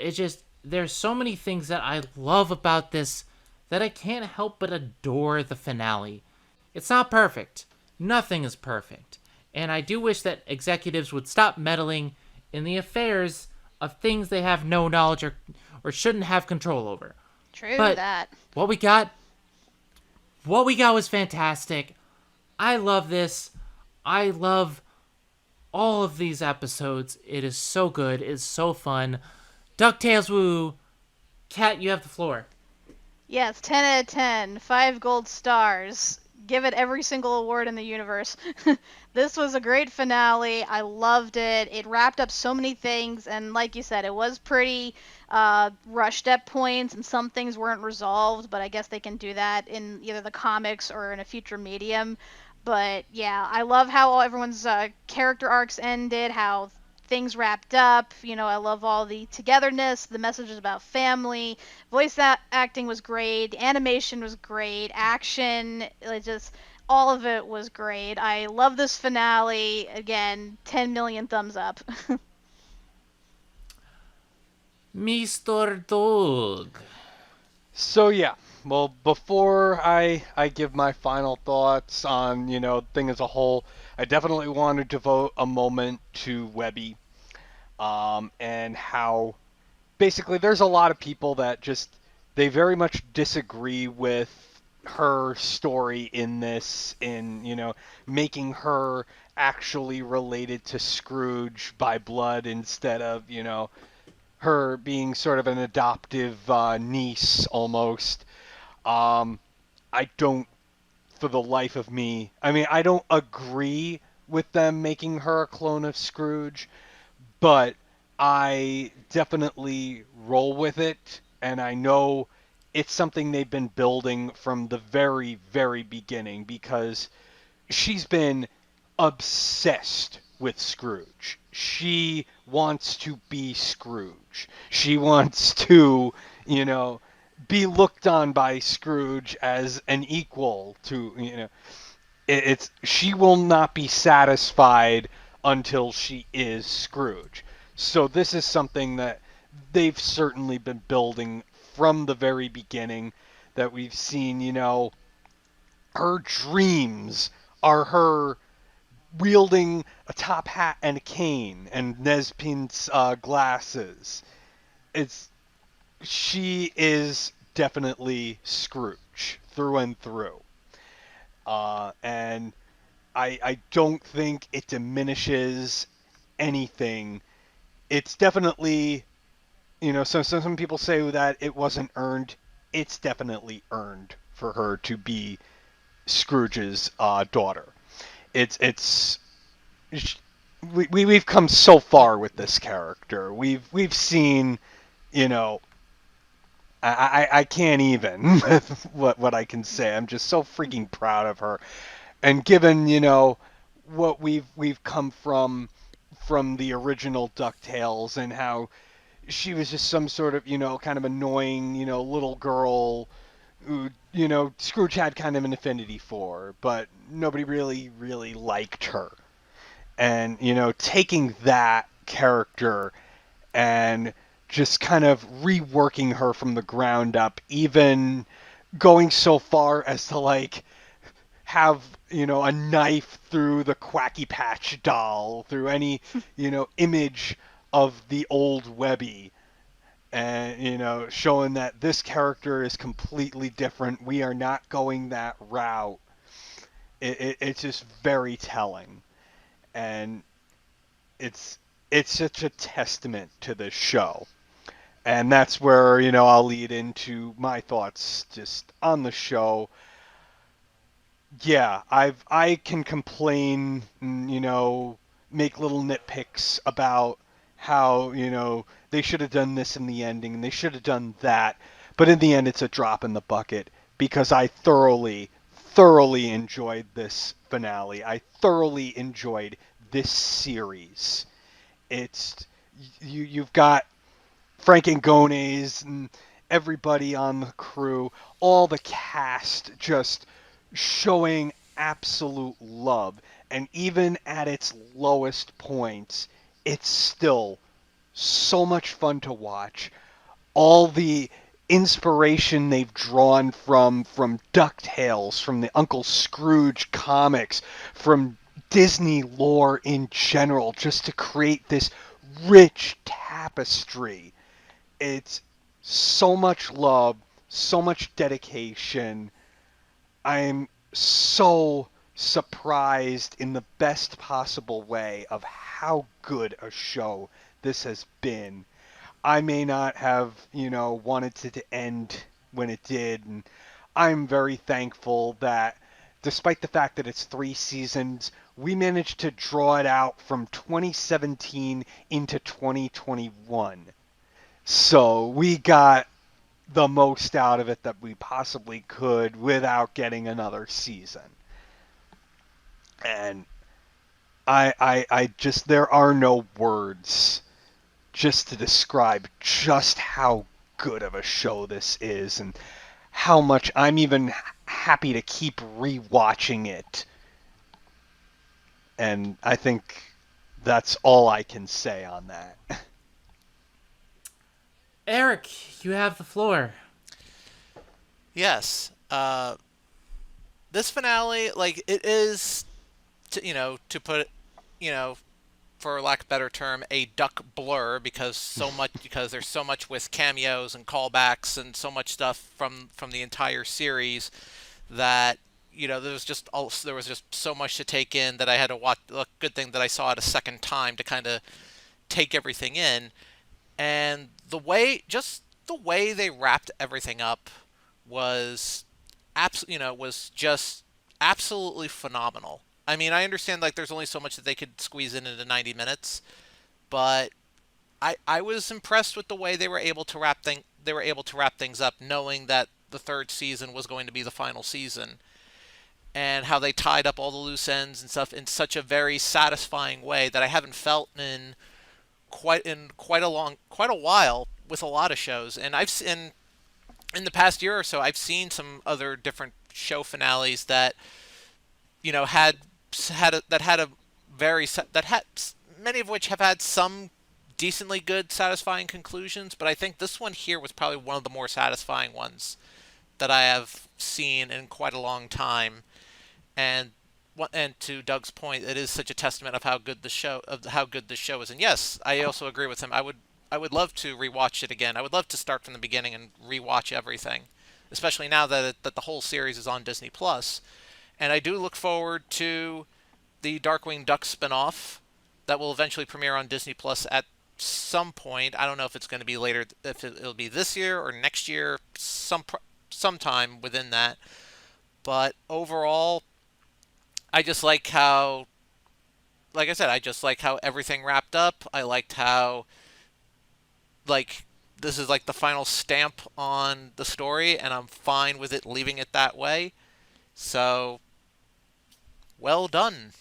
there's so many things that I love about this that I can't help but adore the finale. It's not perfect. Nothing is perfect. And I do wish that executives would stop meddling in the affairs of things they have no knowledge or shouldn't have control over. True but that. What we got was fantastic. I love this. I love all of these episodes. It is so good. It is so fun. DuckTales Woo. Kat, you have the floor. Yes, 10 out of 10. 5 gold stars. give it every single award in the universe. This was a great finale. I loved it. It wrapped up so many things, and like you said, it was pretty rushed at points, and some things weren't resolved. But I guess they can do that in either the comics or in a future medium. But yeah, I love how all everyone's character arcs ended, how things wrapped up. I love all the togetherness, the messages about family. Voice acting was great, animation was great, action, just all of it was great. I love this finale. Again, 10 million thumbs up. Mr. Dog. So yeah, well, before I give my final thoughts on thing as a whole, I definitely want to devote a moment to Webby, and how basically there's a lot of people that just they very much disagree with her story in this, in making her actually related to Scrooge by blood instead of her being sort of an adoptive niece almost. um, I don't, for the life of me, I mean, I don't agree with them making her a clone of Scrooge, but I definitely roll with it, and I know it's something they've been building from the very, very beginning, because she's been obsessed with Scrooge. She wants to be Scrooge. She wants to, you know, be looked on by Scrooge as an equal to, it's she will not be satisfied until she is Scrooge. So this is something that they've certainly been building from the very beginning, that we've seen, her dreams are her wielding a top hat and a cane and Nespin's glasses. It's She is definitely Scrooge through and through, and I don't think it diminishes anything. It's definitely, so some people say that it wasn't earned. It's definitely earned for her to be Scrooge's daughter. It's we've come so far with this character. We've seen, you know, I can't even with what I can say. I'm just so freaking proud of her. And given, what we've come from the original DuckTales, and how she was just some sort of, kind of annoying, little girl who, Scrooge had kind of an affinity for, but nobody really liked her. And, taking that character and just kind of reworking her from the ground up, even going so far as to like have a knife through the Quacky Patch doll, through any image of the old Webby, and showing that this character is completely different. We are not going that route. It's just very telling, and it's it's such a testament to this show. And that's where I'll lead into my thoughts just on the show. Yeah, I can complain, make little nitpicks about how, they should have done this in the ending and they should have done that. But in the end, it's a drop in the bucket, because I thoroughly enjoyed this finale. I thoroughly enjoyed this series. It's you've got Frank Angones and everybody on the crew, all the cast just showing absolute love. And even at its lowest points, it's still so much fun to watch. All the inspiration they've drawn from DuckTales, from the Uncle Scrooge comics, from Disney lore in general, just to create this rich tapestry. It's so much love, so much dedication. I'm so surprised in the best possible way of how good a show this has been. I may not have, wanted it to end when it did, and I'm very thankful that despite the fact that it's 3 seasons, we managed to draw it out from 2017 into 2021. So we got the most out of it that we possibly could without getting another season. And I just, there are no words just to describe just how good of a show this is and how much I'm even happy to keep rewatching it. And I think that's all I can say on that. Eric, you have the floor. Yes. This finale, like, it is, to put it, for lack of a better term, a duck blur because there's so much with cameos and callbacks and so much stuff from the entire series that there was just so much to take in that I had to watch. A good thing that I saw it a second time to kind of take everything in, and the way they wrapped everything up was was just absolutely phenomenal. I mean, I understand like there's only so much that they could squeeze in into 90 minutes, but I was impressed with the way they were able to wrap things up, knowing that the third season was going to be the final season, and how they tied up all the loose ends and stuff in such a very satisfying way that I haven't felt in quite a while with a lot of shows. And in the past year or so, I've seen some other different show finales that many of which have had some decently good, satisfying conclusions. But I think this one here was probably one of the more satisfying ones that I have seen in quite a long time. And to Doug's point, it is such a testament of how good the show is. And yes, I also agree with him. I would love to rewatch it again. I would love to start from the beginning and rewatch everything, especially now that the whole series is on Disney Plus. And I do look forward to the Darkwing Duck spinoff that will eventually premiere on Disney Plus at some point. I don't know if it's going to be later, if it'll be this year or next year, sometime within that. But overall, I just like how, like I said, I just like how everything wrapped up. I liked how, like, this is like the final stamp on the story, and I'm fine with it leaving it that way. So, well done.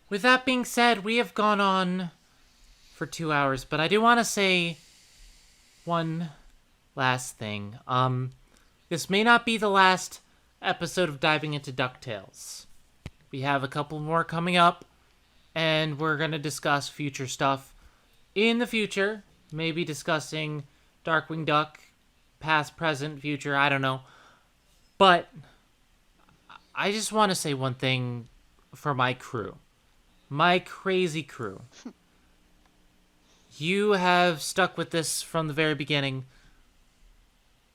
With that being said, we have gone on for 2 hours, but I do want to say one last thing. This may not be the last episode of Diving Into DuckTales. We have a couple more coming up, and we're going to discuss future stuff in the future. Maybe discussing Darkwing Duck, past, present, future, I don't know. But I just want to say one thing for my crew. My crazy crew. You have stuck with this from the very beginning.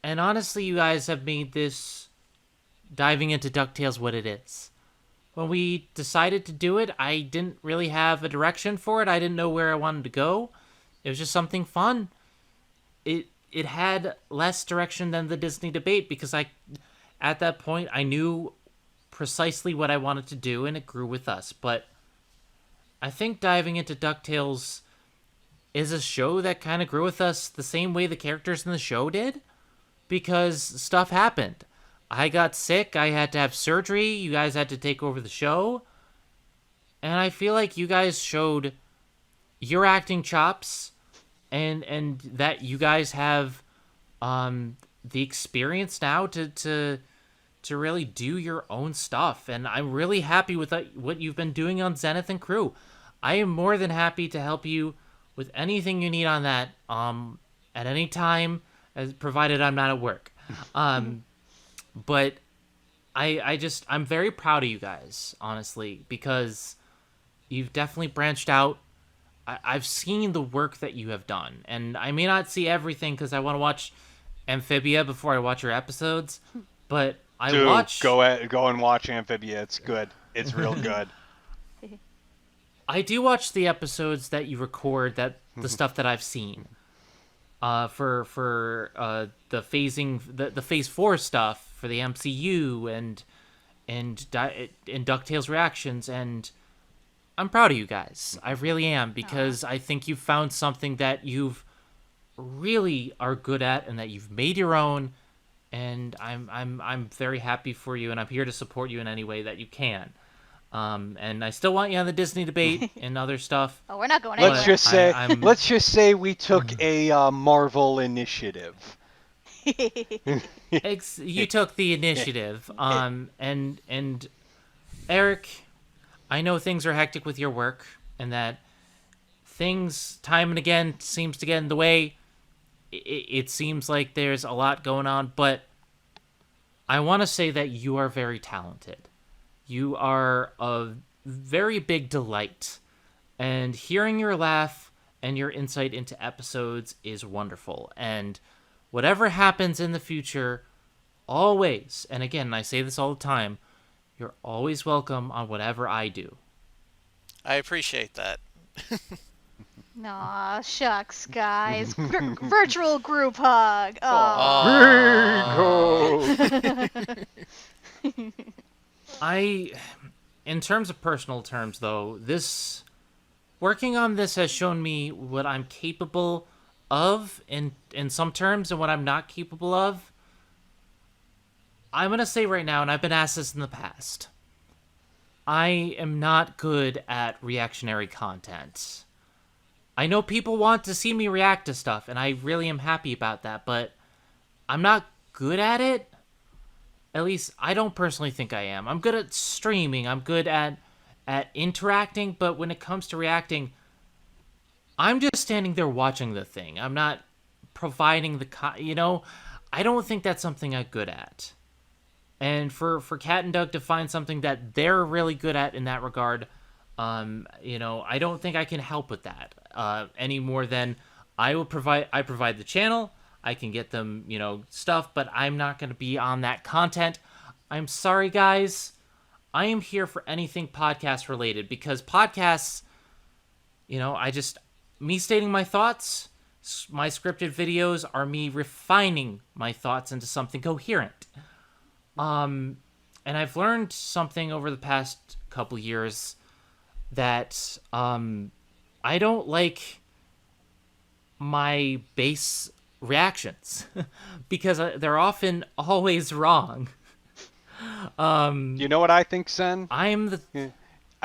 And honestly, you guys have made this Diving Into DuckTales what it is. When we decided to do it, I didn't really have a direction for it. I didn't know where I wanted to go. It was just something fun. It had less direction than the Disney debate because at that point, I knew precisely what I wanted to do, and it grew with us. But I think Diving Into DuckTales is a show that kind of grew with us the same way the characters in the show did, because stuff happened. I got sick, I had to have surgery, you guys had to take over the show, and I feel like you guys showed your acting chops, and that you guys have the experience now to really do your own stuff. And I'm really happy with what you've been doing on Zenith and Crew. I am more than happy to help you with anything you need on that at any time, as provided I'm not at work. But I'm very proud of you guys, honestly, because you've definitely branched out. I've seen the work that you have done, and I may not see everything because I want to watch Amphibia before I watch your episodes, but go and watch Amphibia. It's good. It's real good. I do watch the episodes that you record, the stuff that I've seen. for the phasing the Phase 4 stuff for the MCU and DuckTales reactions, and I'm proud of you guys. I really am, because I think you've found something that you've really are good at and that you've made your own, and I'm very happy for you, and I'm here to support you in any way that you can. And I still want you on the Disney debate and other stuff. Oh, we're not going anywhere. Let's just say we took a Marvel initiative. You took the initiative. And Eric, I know things are hectic with your work, and that things time and again seems to get in the way. It seems like there's a lot going on, but I want to say that you are very talented. You are a very big delight, and hearing your laugh and your insight into episodes is wonderful. And whatever happens in the future, always, and again, I say this all the time, you're always welcome on whatever I do. I appreciate that. Aw, shucks, guys. Virtual group hug. In terms of personal terms, though, working on this has shown me what I'm capable of in some terms and what I'm not capable of. I'm going to say right now, and I've been asked this in the past, I am not good at reactionary content. I know people want to see me react to stuff, and I really am happy about that, but I'm not good at it. At least, I don't personally think I am. I'm good at streaming. I'm good at interacting, but when it comes to reacting, I'm just standing there watching the thing. I'm not providing I don't think that's something I'm good at. And for Kat and Doug to find something that they're really good at in that regard, I don't think I can help with that any more than I provide the channel. I can get them, stuff, but I'm not going to be on that content. I'm sorry, guys. I am here for anything podcast related, because podcasts, me stating my thoughts, my scripted videos are me refining my thoughts into something coherent. And I've learned something over the past couple years that I don't like my base reactions because they're often always wrong. You know what I think, Sen? I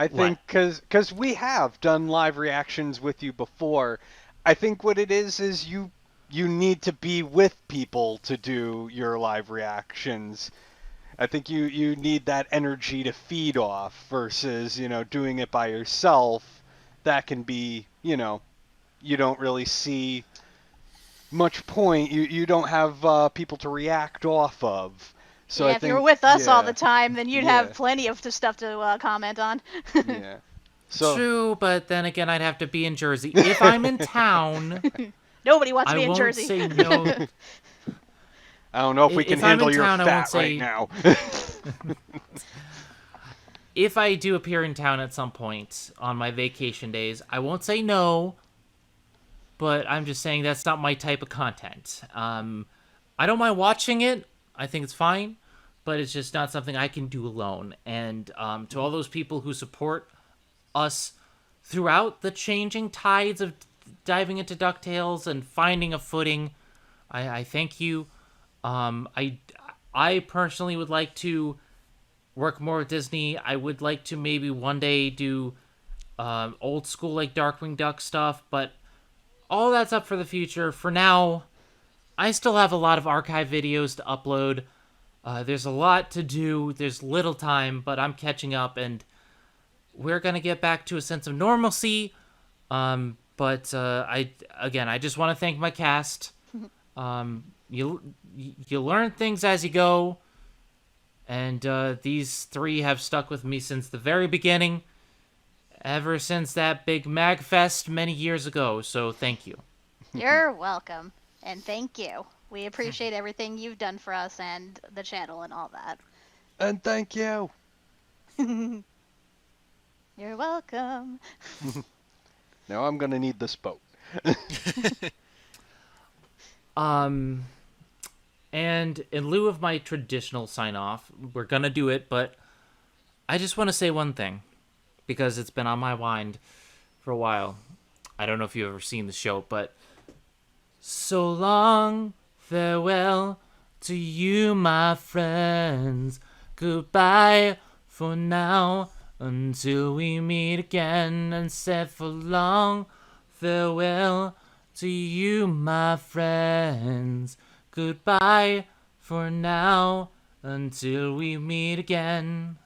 think because we have done live reactions with you before. I think what it is you need to be with people to do your live reactions. I think you need that energy to feed off versus, doing it by yourself. That can be, you don't really see much point. You don't have people to react off of. So if you were with us all the time, then you'd have plenty of stuff to comment on. Yeah. So, true, but then again, I'd have to be in Jersey. If I'm in town... Nobody wants to be in Jersey. I won't say no... I don't know if we can handle your fat right now. If I do appear in town at some point on my vacation days, I won't say no, but I'm just saying that's not my type of content. I don't mind watching it. I think it's fine, but it's just not something I can do alone. And to all those people who support us throughout the changing tides of diving into DuckTales and finding a footing, I thank you. I personally would like to work more with Disney. I would like to maybe one day do old school like Darkwing Duck stuff, but all that's up for the future. For now, I still have a lot of archive videos to upload. There's a lot to do. There's little time, but I'm catching up, and we're going to get back to a sense of normalcy. But I just want to thank my cast. You learn things as you go, and these three have stuck with me since the very beginning, ever since that big MagFest many years ago, so thank you. You're welcome, and thank you. We appreciate everything you've done for us and the channel and all that. And thank you. You're welcome. Now I'm going to need this boat. And in lieu of my traditional sign off, we're gonna do it, but I just want to say one thing because it's been on my mind for a while. I don't know if you've ever seen the show, but so long, farewell to you, my friends. Goodbye for now until we meet again, and said for long, farewell to you, my friends. Goodbye for now until we meet again.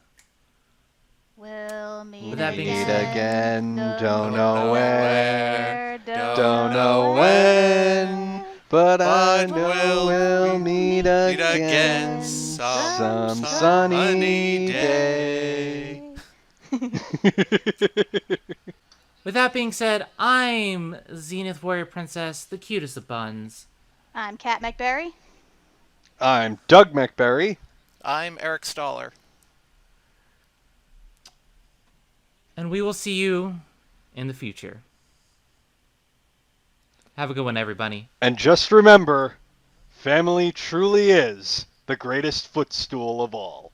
We'll meet With that being Meet said- again, don't Don't know know where, don't know when, but I But know we'll meet again some sunny day. With that being said, I'm Zenith Warrior Princess, the cutest of buns. I'm Kat McBerry. I'm Doug McBerry. I'm Eric Stoller. And we will see you in the future. Have a good one, everybody. And just remember, family truly is the greatest footstool of all.